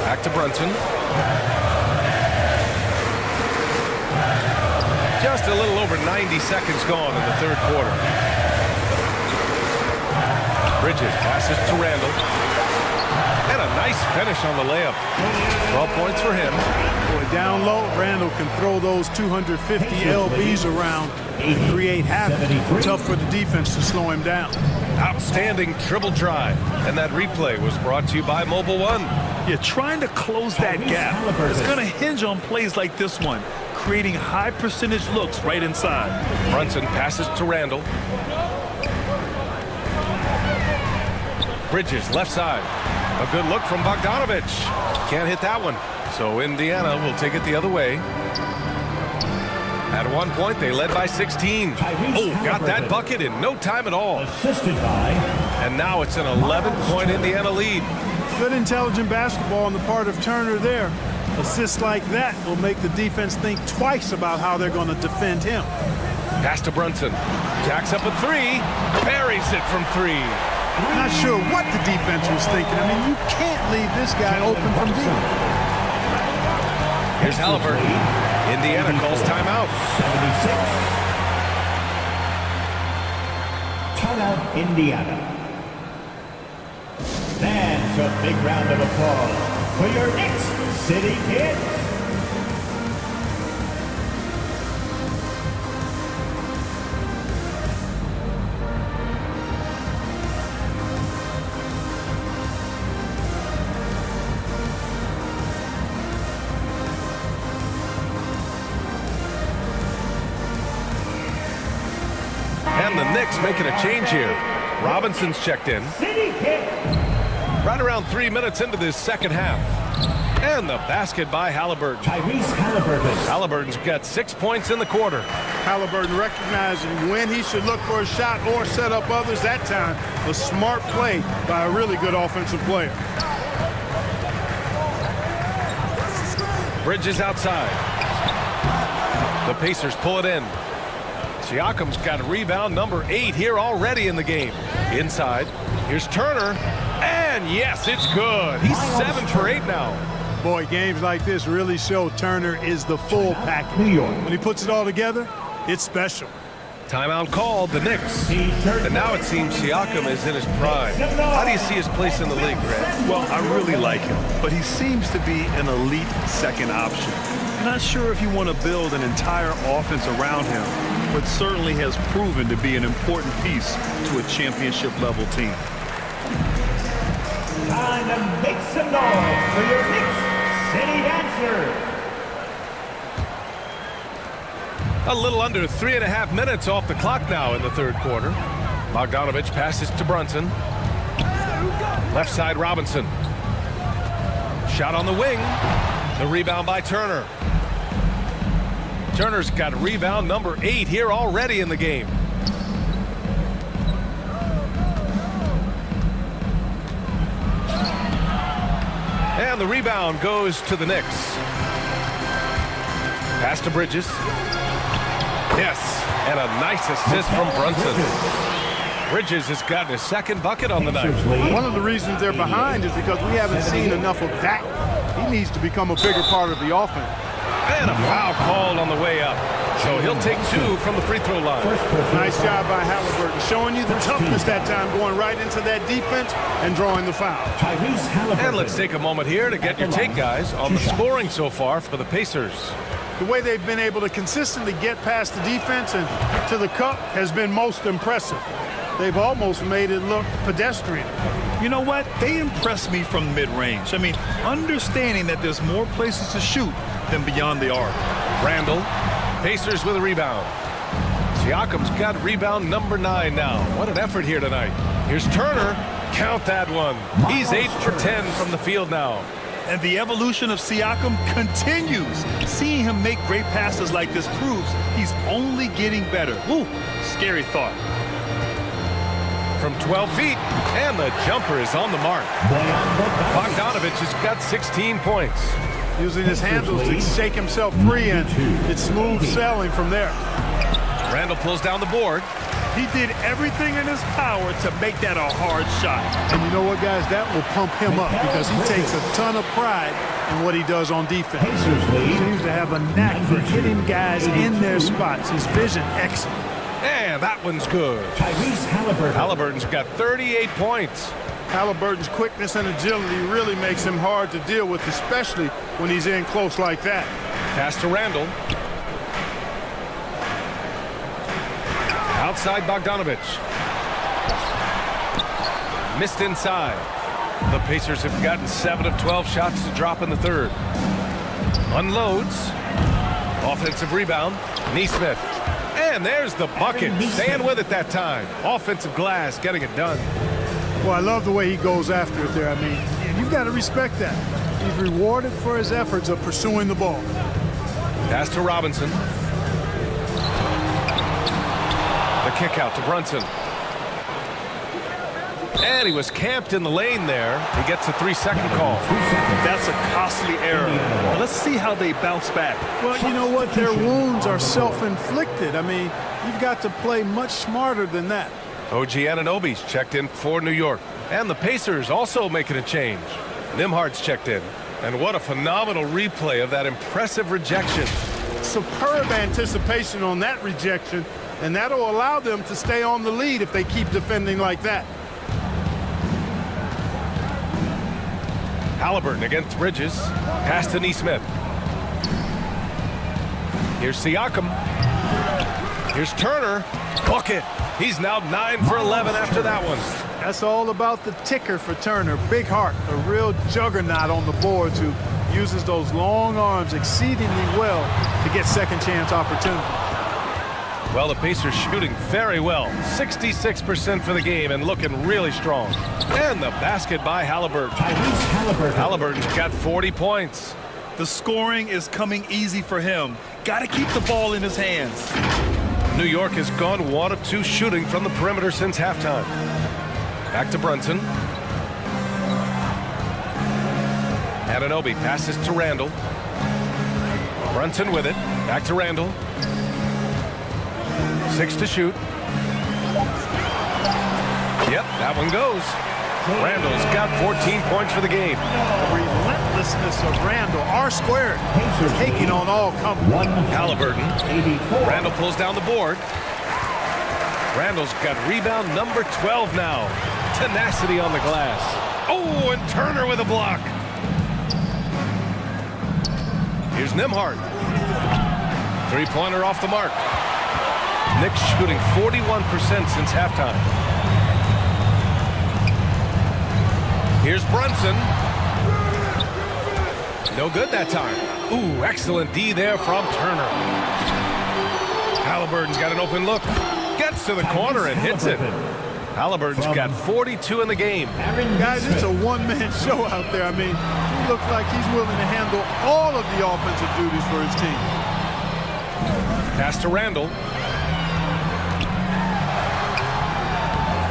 Back to Brunson. Just a little over 90 seconds gone in the third quarter. Bridges passes to Randall. And a nice finish on the layup. 12 points for him. Boy, down low, Randall can throw those 250 LBs around and create havoc. Tough for the defense to slow him down. Outstanding dribble drive. And that replay was brought to you by Mobile One. Yeah, trying to close that gap is going to hinge on plays like this one. creating high percentage looks right inside. Brunson passes to Randall. Bridges, left side. A good look from Bogdanovich. Can't hit that one. So Indiana will take it the other way. At one point, they led by 16. Oh, got that bucket in no time at all. Assisted by. And now it's an 11-point Indiana lead. Good intelligent basketball on the part of Turner there. Assists like that will make the defense think twice about how they're going to defend him. Pass to Brunson. Jacks up a three. Buries it from three. Not sure what the defense was thinking. I mean, you can't leave this guy open from deep. Here's Halliburton. Indiana calls timeout. 76. Timeout, Indiana. That's a big round of applause for your Knicks City Kids. And the Knicks making a change here. Robinson's checked in. City Kids. Right around 3 minutes into this second half. And the basket by Halliburton. Tyrese Halliburton. Halliburton's got 6 points in the quarter. Halliburton recognizing when he should look for a shot or set up others. That time, a smart play by a really good offensive player. Bridges outside. The Pacers pull it in. Siakam's got rebound number 8 here already in the game. Inside, here's Turner. And yes, it's good. He's 7 for 8 now. Boy, games like this really show Turner is the full package. New York. When he puts it all together, it's special. Timeout called, the Knicks. And now it seems Siakam is in his prime. How do you see his place in the league, Grant? Well, I really like him, but he seems to be an elite second option. Not sure if you want to build an entire offense around him, but certainly has proven to be an important piece to a championship-level team. Time to make some noise for your Knicks City Dancers. A little under 3.5 minutes off the clock now in the third quarter. Bogdanovich passes to Brunson. Left side, Robinson. Shot on the wing. The rebound by Turner. Turner's got rebound number 8 here already in the game. And the rebound goes to the Knicks. Pass to Bridges. Yes, and a nice assist from Brunson. Bridges has gotten his second bucket on the night. One of the reasons they're behind is because we haven't seen enough of that. He needs to become a bigger part of the offense. And a foul called on the way up. So he'll take 2 from the free throw line. Nice job by Halliburton, showing you the toughness that time, going right into that defense and drawing the foul. And let's take a moment here to get your take, guys, on the scoring so far for the Pacers. The way they've been able to consistently get past the defense and to the cup has been most impressive. They've almost made it look pedestrian. You know what? They impress me from mid-range. I mean, understanding that there's more places to shoot than beyond the arc. Randall, Pacers with a rebound. Siakam's got rebound number 9 now. What an effort here tonight. Here's Turner. Count that one. He's 8 for 10 from the field now. And the evolution of Siakam continues. Seeing him make great passes like this proves he's only getting better. Ooh, scary thought. From 12 feet, and the jumper is on the mark. Bogdanovich has got 16 points. Using his handles to shake himself free, and it's smooth sailing from there. Randall pulls down the board. He did everything in his power to make that a hard shot. And you know what, guys? That will pump him up because he takes a ton of pride in what he does on defense. He seems to have a knack for hitting guys in their spots. His vision, excellent. And that one's good. Halliburton's got 38 points. Halliburton's quickness and agility really makes him hard to deal with, especially when he's in close like that. Pass to Randall. Outside Bogdanovich. Missed inside. The Pacers have gotten 7 of 12 shots to drop in the third. Unloads. Offensive rebound, Neesmith. And there's the bucket. Staying with it that time. Offensive glass, getting it done. Well, I love the way he goes after it there. I mean, you've got to respect that. He's rewarded for his efforts of pursuing the ball. Pass to Robinson. The kick out to Brunson. And he was camped in the lane there. He gets a 3-second call. That's a costly error. Now let's see how they bounce back. Well, you know what? Their wounds are self-inflicted. I mean, you've got to play much smarter than that. OG Anunoby's checked in for New York. And the Pacers also making a change. Nimhard's checked in. And what a phenomenal replay of that impressive rejection. Superb anticipation on that rejection, and that'll allow them to stay on the lead if they keep defending like that. Halliburton against Bridges. Pass to Neesmith. Here's Siakam. Here's Turner. Bucket. He's now 9 for 11 after that one. That's all about the ticker for Turner. Big heart, a real juggernaut on the boards who uses those long arms exceedingly well to get second chance opportunity. Well, the Pacers shooting very well. 66% for the game and looking really strong. And the basket by Halliburton. Halliburton's got 40 points. The scoring is coming easy for him. Got to keep the ball in his hands. New York has gone 1 of 2 shooting from the perimeter since halftime. Back to Brunson. Anunoby passes to Randall. Brunson with it. Back to Randall. 6 to shoot. Yep, that one goes. Randall's got 14 points for the game. The relentlessness of Randall, R-squared, taking on all comers. Halliburton. Randall pulls down the board. Randall's got rebound number 12 now. Tenacity on the glass. Oh, and Turner with a block. Here's Nimhard. Three-pointer off the mark. Knicks shooting 41% since halftime. Here's Brunson. No good that time. Ooh, excellent D there from Turner. Halliburton's got an open look. Gets to the corner and hits it. Halliburton's got 42 in the game. Guys, it's a one-man show out there. I mean, he looks like he's willing to handle all of the offensive duties for his team. Pass to Randall.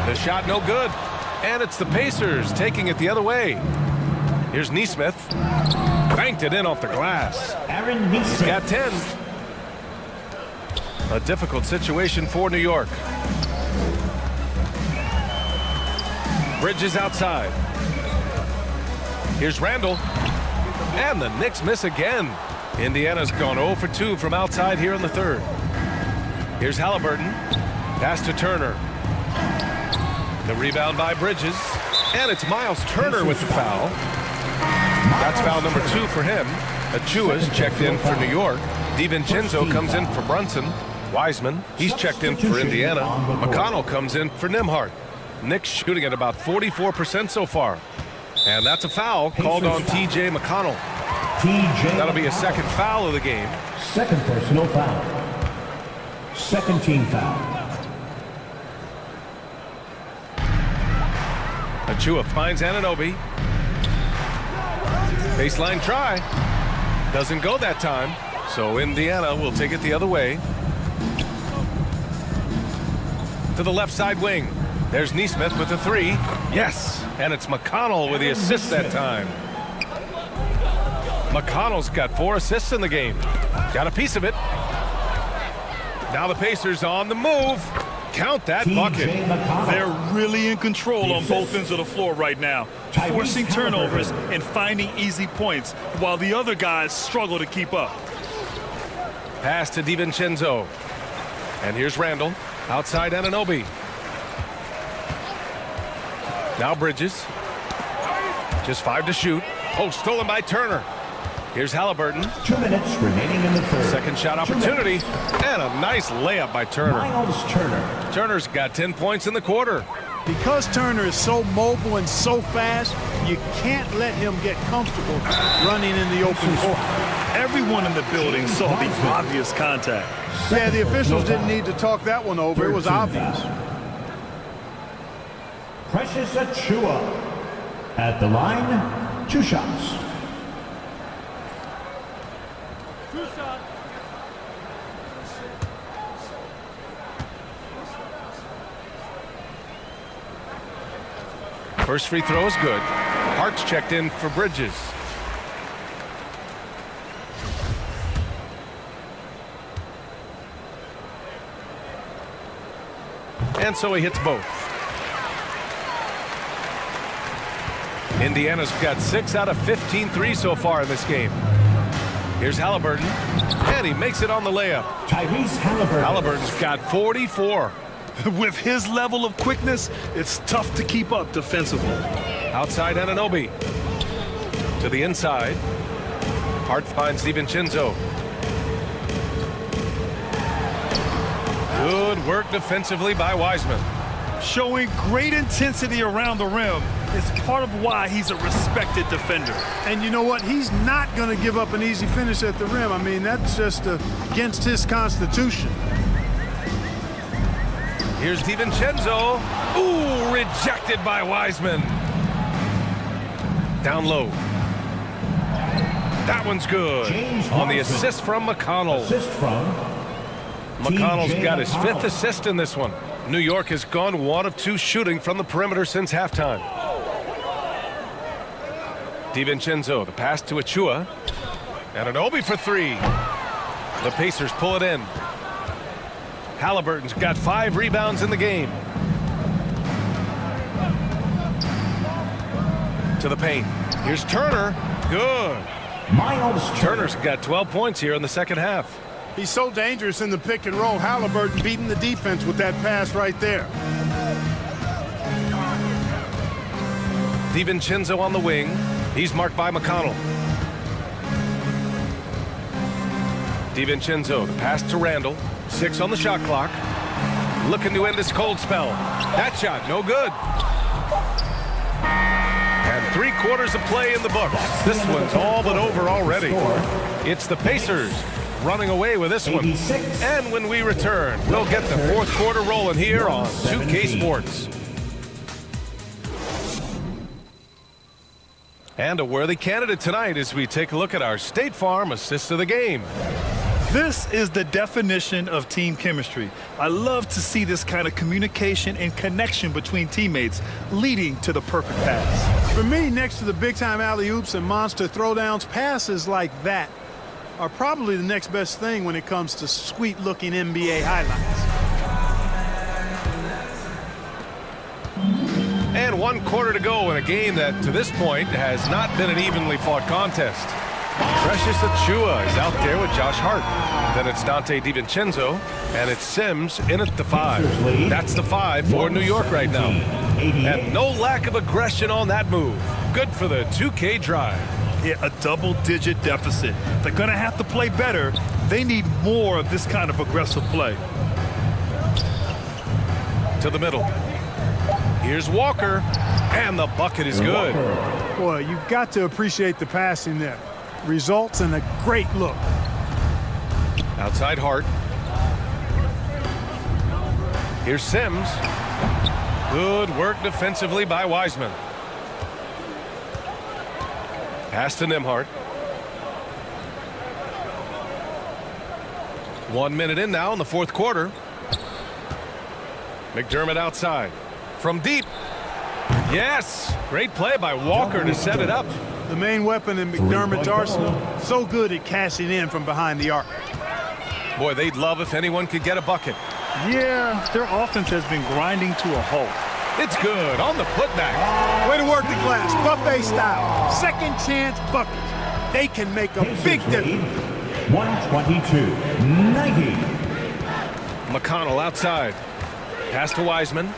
The shot no good. And it's the Pacers taking it the other way. Here's Neesmith. Banked it in off the glass. He's got 10. A difficult situation for New York. Bridges outside. Here's Randall. And the Knicks miss again. Indiana's gone 0 for 2 from outside here in the third. Here's Halliburton. Pass to Turner. The rebound by Bridges. And it's Miles Turner with the foul. That's foul number 2 for him. Achua's checked in for New York. DiVincenzo comes in for Brunson. Wiseman, he's checked in for Indiana. McConnell comes in for Nimhard. Knicks shooting at about 44% so far. And that's a foul called on T.J. McConnell. That'll be a second foul of the game. Second personal foul. Second team foul. Achua finds Anunoby. Baseline try. Doesn't go that time. So Indiana will take it the other way. To the left side wing. There's Neesmith with the 3. Yes. And it's McConnell with the assist that time. McConnell's got 4 assists in the game. Got a piece of it. Now the Pacers on the move. Count that bucket. They're really in control on both ends of the floor right now, forcing turnovers and finding easy points while the other guys struggle to keep up. Pass to DiVincenzo. And here's Randall. Outside Anunoby. Now Bridges. Just 5 to shoot. Oh, stolen by Turner. Here's Halliburton. 2 minutes remaining in the third. Second shot opportunity. And a nice layup by Turner. Miles Turner. Turner's got 10 points in the quarter. Because Turner is so mobile and so fast, you can't let him get comfortable running in the open court. Everyone in the building saw the obvious contact. Yeah, the officials didn't need to talk that one over. It was obvious. Precious Achua at the line, 2 shots. First free throw is good. Hart's checked in for Bridges. And so he hits both. Indiana's got 6 out of 15 threes so far in this game. Here's Halliburton, and he makes it on the layup. Tyrese Halliburton. Halliburton's got 44. With his level of quickness, it's tough to keep up defensively. Outside Anunoby. To the inside. Hart finds DiVincenzo. Good work defensively by Wiseman. Showing great intensity around the rim is part of why he's a respected defender. And you know what? He's not going to give up an easy finish at the rim. I mean, that's just against his constitution. Here's DiVincenzo. Ooh, rejected by Wiseman. Down low. That one's good. On the assist from McConnell. Assist from McConnell's got his 5th assist in this one. New York has gone 1 of 2 shooting from the perimeter since halftime. DiVincenzo, the pass to Achua. And Anunoby for 3. The Pacers pull it in. Halliburton's got 5 rebounds in the game. To the paint. Here's Turner. Good. Miles Turner's got 12 points here in the second half. He's so dangerous in the pick and roll. Halliburton beating the defense with that pass right there. DiVincenzo on the wing. He's marked by McConnell. DiVincenzo, the pass to Randall. 6 on the shot clock. Looking to end this cold spell. That shot, no good. And 3/4 of play in the books. This one's all but over already. It's the Pacers running away with this one. And when we return, we'll get the 4th quarter rolling here on 2K Sports. And a worthy candidate tonight as we take a look at our State Farm assist of the game. This is the definition of team chemistry. I love to see this kind of communication and connection between teammates leading to the perfect pass. For me, next to the big-time alley-oops and monster throwdowns, passes like that are probably the next best thing when it comes to sweet-looking NBA highlights. And 1 quarter to go in a game that, to this point, has not been an evenly fought contest. Precious Achua is out there with Josh Hart. Then it's Dante DiVincenzo, and it's Sims in at the 5. That's the 5 for New York right now. And no lack of aggression on that move. Good for the 2K drive. Yeah, a double-digit deficit. They're going to have to play better. They need more of this kind of aggressive play. To the middle. Here's Walker, and the bucket is good. Boy, you've got to appreciate the passing there. Results in a great look. Outside Hart. Here's Sims. Good work defensively by Wiseman. Pass to Nembhard. 1 minute in now in the 4th quarter. McDermott outside. From deep. Yes! Great play by Walker to set it up. The main weapon in McDermott's arsenal. So good at cashing in from behind the arc. Boy, they'd love if anyone could get a bucket. Yeah, their offense has been grinding to a halt. It's good on the putback. Way to work the glass. Buffet style. Second chance buckets. They can make a big difference. 122-90. McConnell outside. Pass to Wiseman.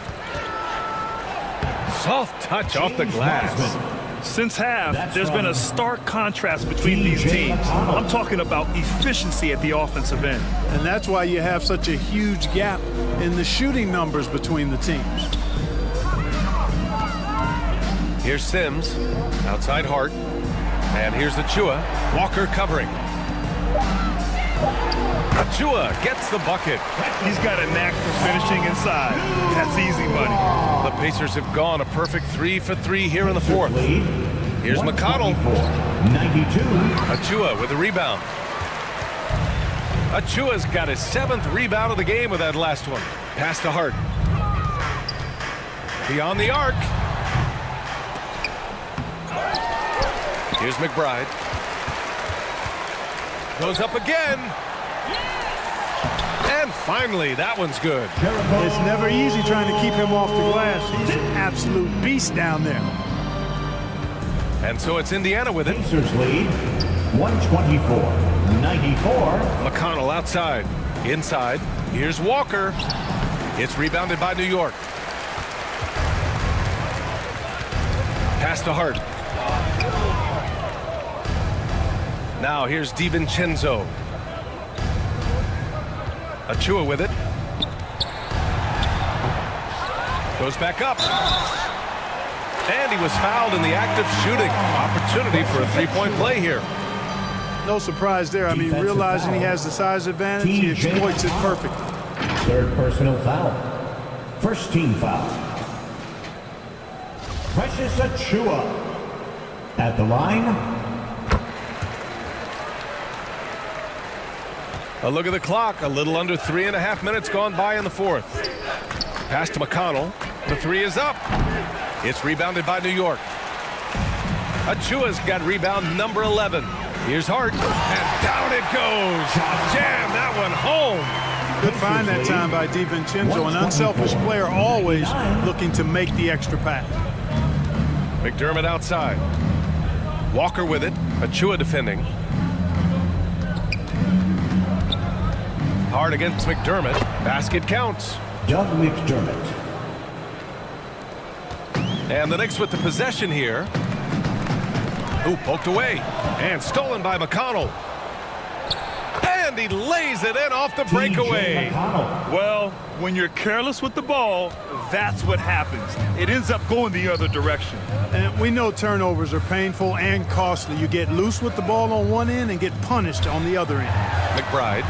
Soft touch off the glass. Since half, there's been a stark contrast between these teams. I'm talking about efficiency at the offensive end. And that's why you have such a huge gap in the shooting numbers between the teams. Here's Sims. Outside Hart. And here's Achua. Walker covering. Achua gets the bucket. He's got a knack for finishing inside. That's easy money. The Pacers have gone a perfect 3 for 3 here in the fourth. Here's McConnell. 92. Achua with a rebound. Achua's got his 7th rebound of the game with that last one. Pass to Hart. Beyond the arc. Here's McBride. Goes up again. And finally, that one's good. It's never easy trying to keep him off the glass. He's an absolute beast down there. And so it's Indiana with it. Pacers lead 124-94. McConnell outside. Inside. Here's Walker. It's rebounded by New York. Pass to Hart. Now here's DiVincenzo. Achua with it. Goes back up. And he was fouled in the act of shooting. Opportunity for a three-point play here. No surprise there. I mean, realizing he has the size advantage, he exploits it perfectly. Third personal foul. First team foul. Precious Achua at the line. A look at the clock. A little under 3.5 minutes gone by in the fourth. Pass to McConnell. The three is up. It's rebounded by New York. Achua's got rebound number 11. Here's Hart. And down it goes. Jam that one home. Good find that time by DiVincenzo. An unselfish player, always looking to make the extra pass. McDermott outside. Walker with it. Achua defending. Hard against McDermott. Basket counts. Doug McDermott. And the Knicks with the possession here. Ooh, poked away. And stolen by McConnell. And he lays it in off the breakaway. Well, when you're careless with the ball, that's what happens. It ends up going the other direction. And we know turnovers are painful and costly. You get loose with the ball on one end and get punished on the other end. McBride.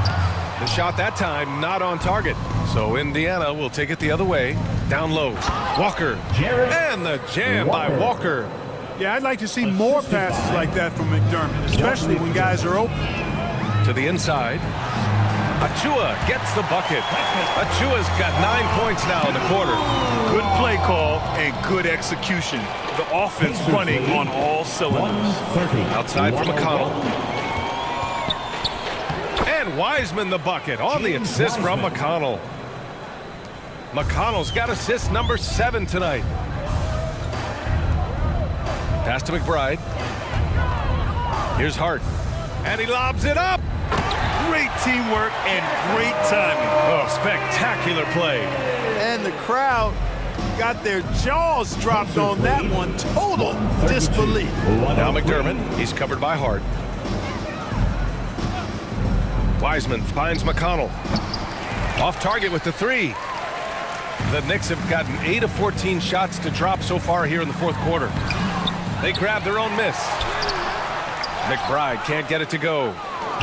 The shot that time not on target. So Indiana will take it the other way. Down low. Walker. And the jam by Walker. Yeah, I'd like to see more passes like that from McDermott, especially when guys are open. To the inside. Achua gets the bucket. Achua's got 9 points now in the quarter. Good play call and good execution. The offense running on all cylinders. Outside for McConnell. And Wiseman the bucket on the assist from McConnell. McConnell's got assist number 7 tonight. Pass to McBride. Here's Hart. And he lobs it up. Great teamwork and great timing. Oh, spectacular play. And the crowd got their jaws dropped on that one. Total disbelief. Now McDermott. He's covered by Hart. Wiseman finds McConnell. Off target with the three. The Knicks have gotten 8 of 14 shots to drop so far here in the fourth quarter. They grab their own miss. McBride can't get it to go.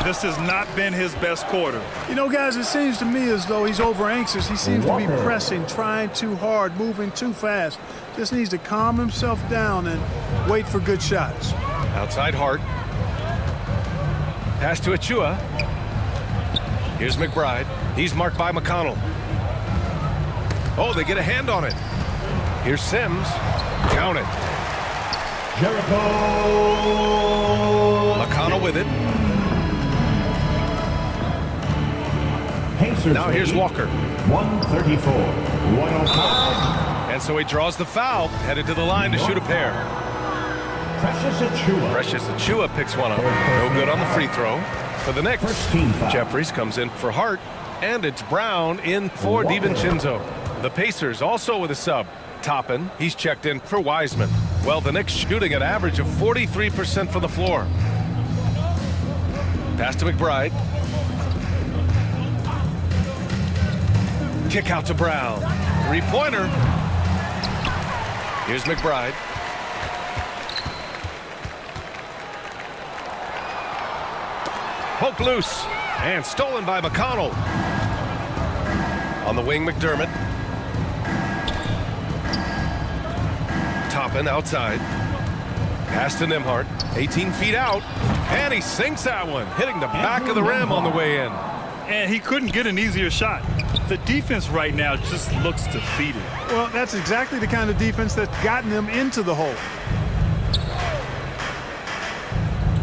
This has not been his best quarter. You know, guys, it seems to me as though he's over anxious. He seems to be pressing, trying too hard, moving too fast. Just needs to calm himself down and wait for good shots. Outside Hart. Pass to Achua. Here's McBride. He's marked by McConnell. Oh, they get a hand on it. Here's Sims. Count it. Jericho. McConnell with it. Pacers Now here's Walker. 134-105. And so he draws the foul, headed to the line to shoot a pair. Precious Achua. Precious Achua picks one up. No good on the free throw. For the Knicks, First team foul. Jeffries comes in for Hart, and it's Brown in for DiVincenzo. The Pacers also with a sub. Toppin, he's checked in for Wiseman. Well, the Knicks shooting an average of 43% from the floor. Pass to McBride. Kick out to Brown. Three-pointer. Here's McBride. Poke loose. And stolen by McConnell. On the wing, McDermott. Toppin outside. Pass to Nembhard. 18 feet out. And he sinks that one, hitting the back of the rim on the way in. And he couldn't get an easier shot. The defense right now just looks defeated. Well, that's exactly the kind of defense that's gotten them into the hole.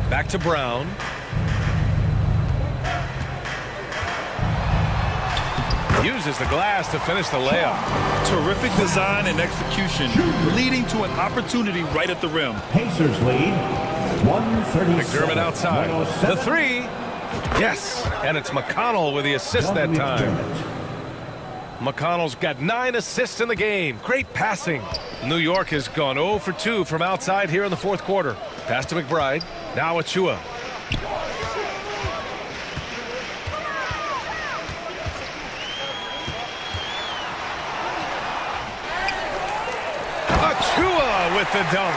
Back to Brown. Uses the glass to finish the layup. Terrific design and execution, leading to an opportunity right at the rim. Pacers lead 137. McDermott outside. The three. Yes. And it's McConnell with the assist that time. McConnell's got 9 assists in the game. Great passing. New York has gone 0 for 2 from outside here in the fourth quarter. Pass to McBride. Now Achua. Achua with the dunk.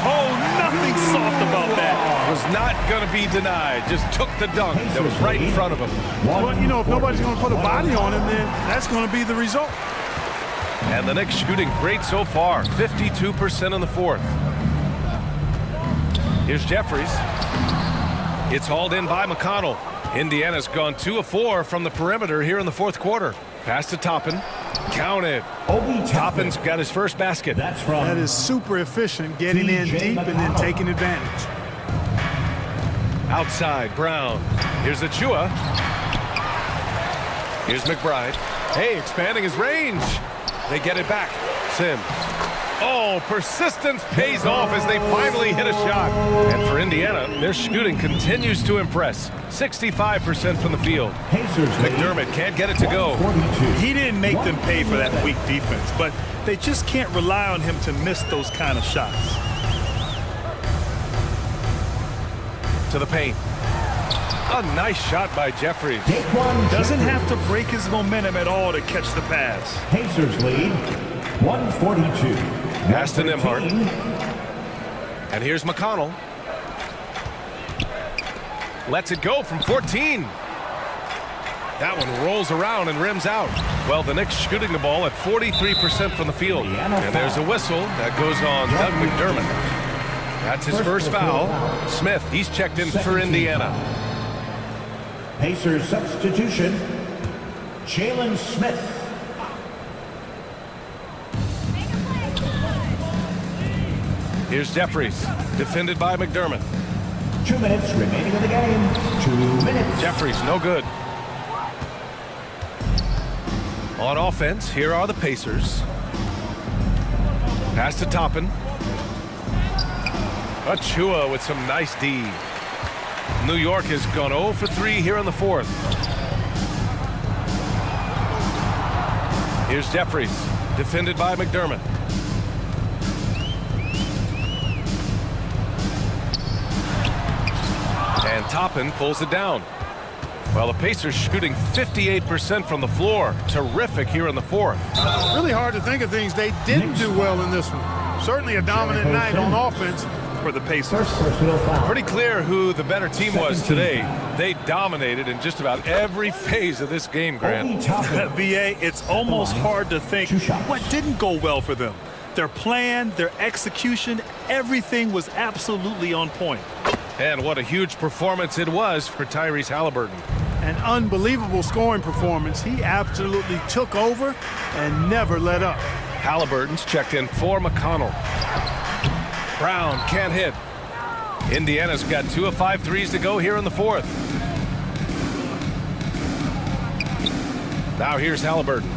Oh, nothing soft about that. Was not going to be denied. Just took the dunk that was right in front of him. Well, you know, if nobody's going to put a body on him, then that's going to be the result. And the Knicks shooting great so far. 52% in the fourth. Here's Jeffries. It's hauled in by McConnell. Indiana's gone 2 of 4 from the perimeter here in the fourth quarter. Pass to Toppin. Counted. Toppin's got his first basket. That is super efficient, getting in deep and then taking advantage. Outside, Brown. Here's Achua. Here's McBride. Hey, expanding his range. They get it back. Sims. Oh, persistence pays off as they finally hit a shot. And for Indiana, their shooting continues to impress. 65% from the field. McDermott can't get it to go. He didn't make them pay for that weak defense, but they just can't rely on him to miss those kind of shots. To the paint. A nice shot by Jeffries. Doesn't have to break his momentum at all to catch the pass. Pacers lead 142. Pass to Nembhard. And here's McConnell. Lets it go from 14. That one rolls around and rims out. Well, the Knicks shooting the ball at 43% from the field. And there's a whistle that goes on Doug McDermott. That's his first foul. Smith, he's checked in for Indiana. Pacers substitution, Jalen Smith. Here's Jeffries, defended by McDermott. 2 minutes remaining in the game. 2 minutes. Jeffries, no good. On offense, here are the Pacers. Pass to Toppin. Achua with some nice D. New York has gone 0 for 3 here in the fourth. Here's Jeffries, defended by McDermott. And Toppin pulls it down. Well, the Pacers shooting 58% from the floor. Terrific here in the fourth. Really hard to think of things they didn't do well in this one. Certainly a dominant night on offense for the Pacers. Pretty clear who the better team was today. They dominated in just about every phase of this game, Grant. BA, it's almost hard to think what didn't go well for them. Their plan, their execution, everything was absolutely on point. And what a huge performance it was for Tyrese Halliburton. An unbelievable scoring performance. He absolutely took over and never let up. Halliburton's checked in for McConnell. Brown can't hit. Indiana's got 2 of 5 threes to go here in the fourth. Now here's Halliburton.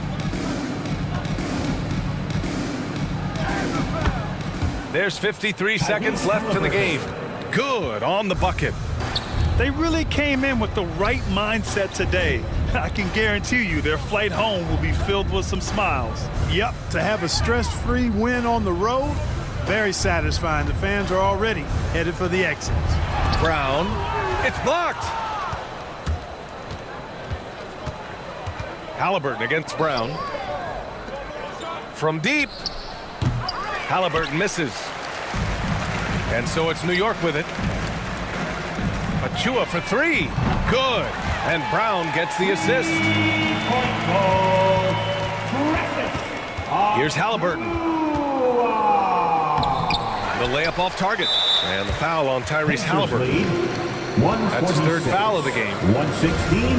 There's 53 seconds left in the game. Good on the bucket. They really came in with the right mindset today. I can guarantee you their flight home will be filled with some smiles. Yep, to have a stress-free win on the road, very satisfying. The fans are already headed for the exits. Brown, it's blocked. Halliburton against Brown. From deep. Halliburton misses. And so it's New York with it. Achua for 3. Good. And Brown gets the assist. Here's Halliburton. The layup off target. And the foul on Tyrese Halliburton. That's his third foul of the game. 116.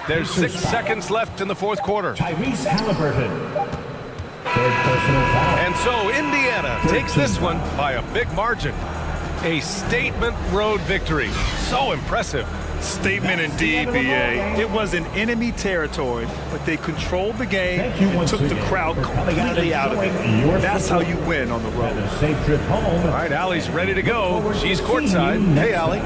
There's 6 seconds left in the fourth quarter. Tyrese Halliburton. Third personal foul. And so Indiana takes this one by a big margin. A statement road victory. So impressive. Statement indeed, B.A. It was in enemy territory, but they controlled the game and took the crowd completely out of it. That's how you win on the road. A safe trip home. All right, Allie's ready to go. She's courtside. Hey, Allie.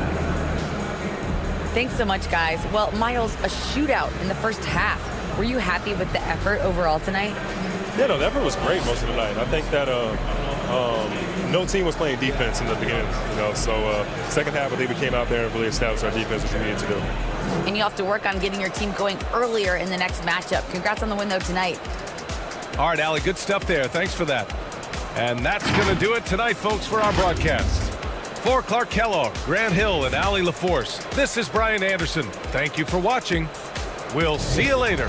Thanks so much, guys. Well, Miles, a shootout in the first half. Were you happy with the effort overall tonight? Yeah, no, the effort was great most of the night. I think that no team was playing defense in the beginning, so second half I think we came out there and really established our defense, which we needed to do. And you have to work on getting your team going earlier in the next matchup. Congrats on the win, though, tonight. All right, Allie, good stuff there. Thanks for that. And that's going to do it tonight, folks, for our broadcast. For Clark Kellogg, Grant Hill, and Allie LaForce, this is Brian Anderson. Thank you for watching. We'll see you later.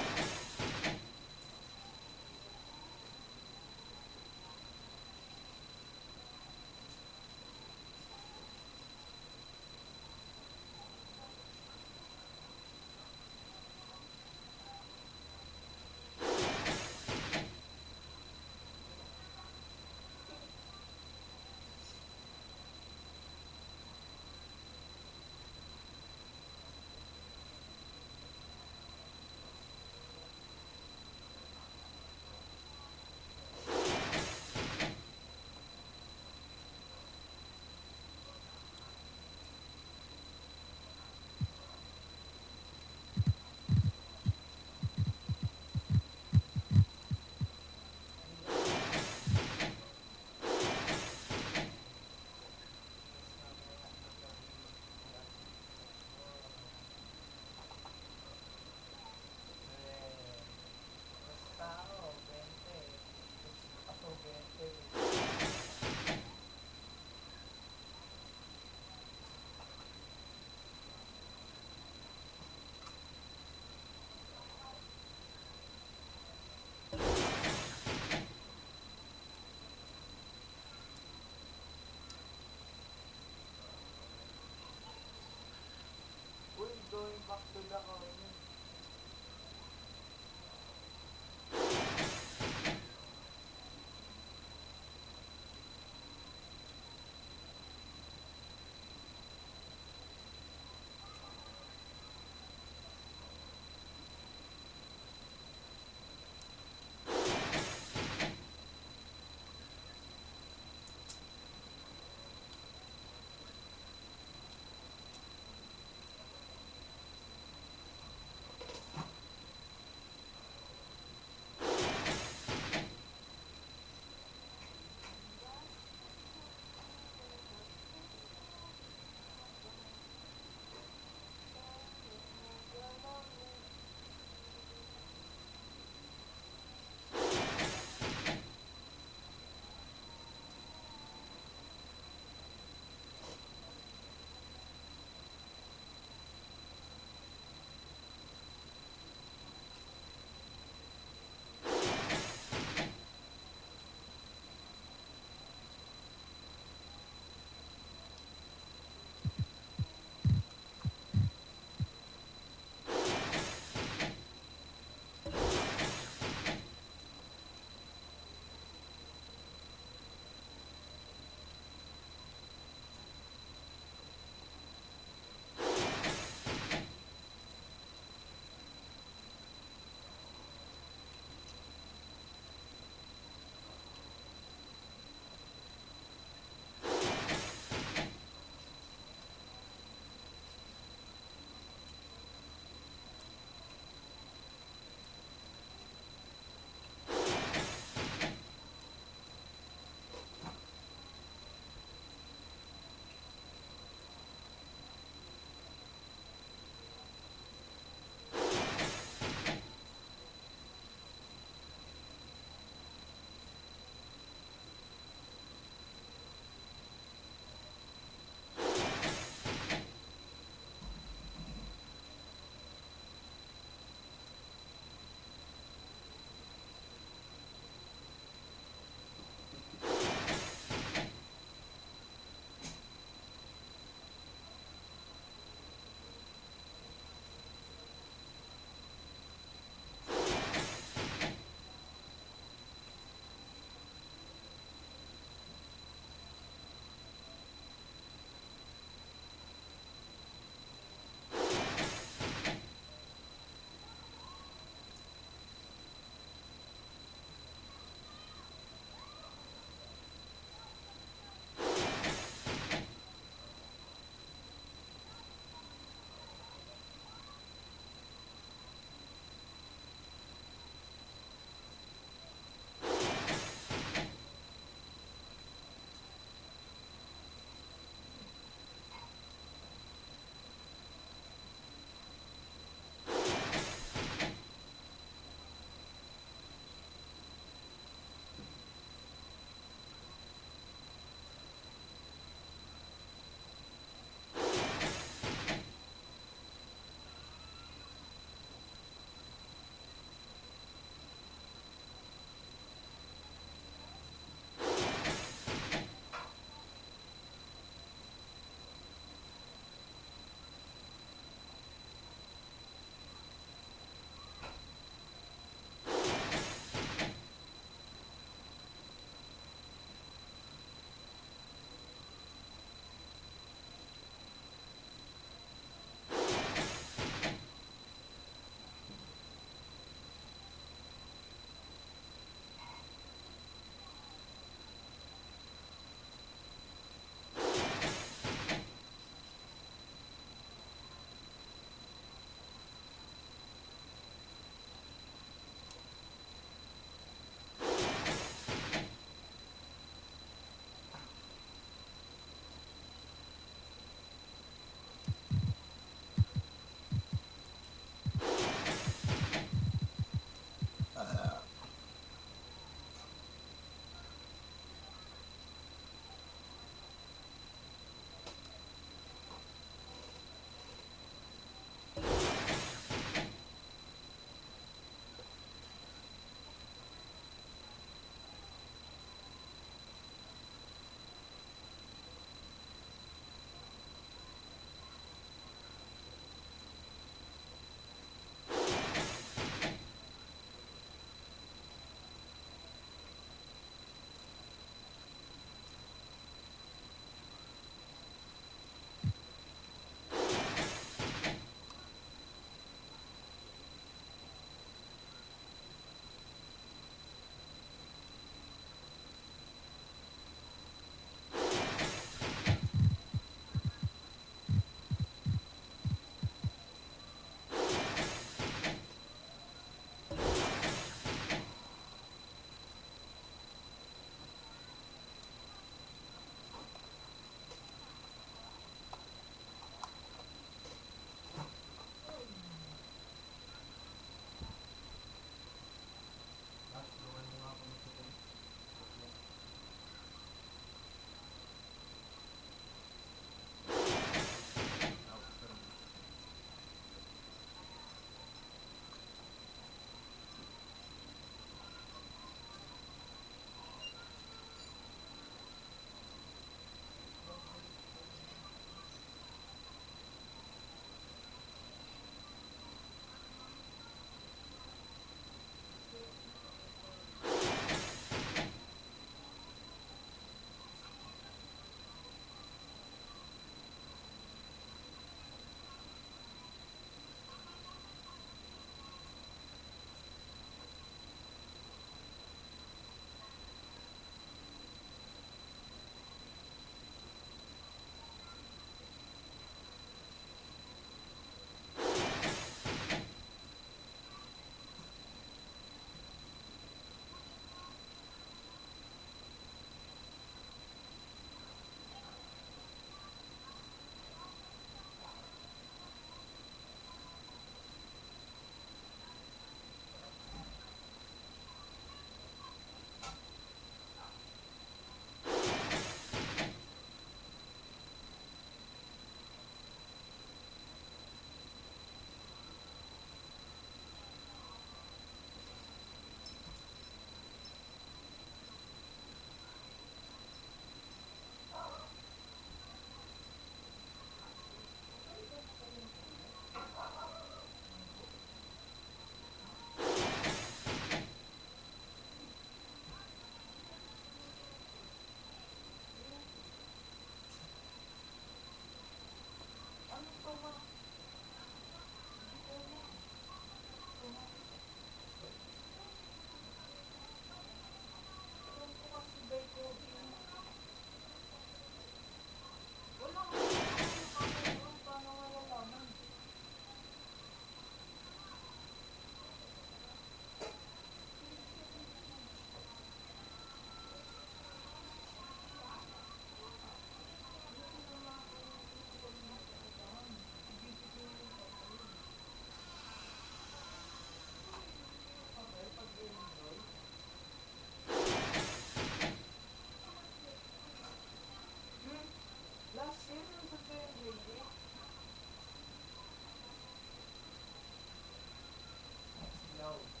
out.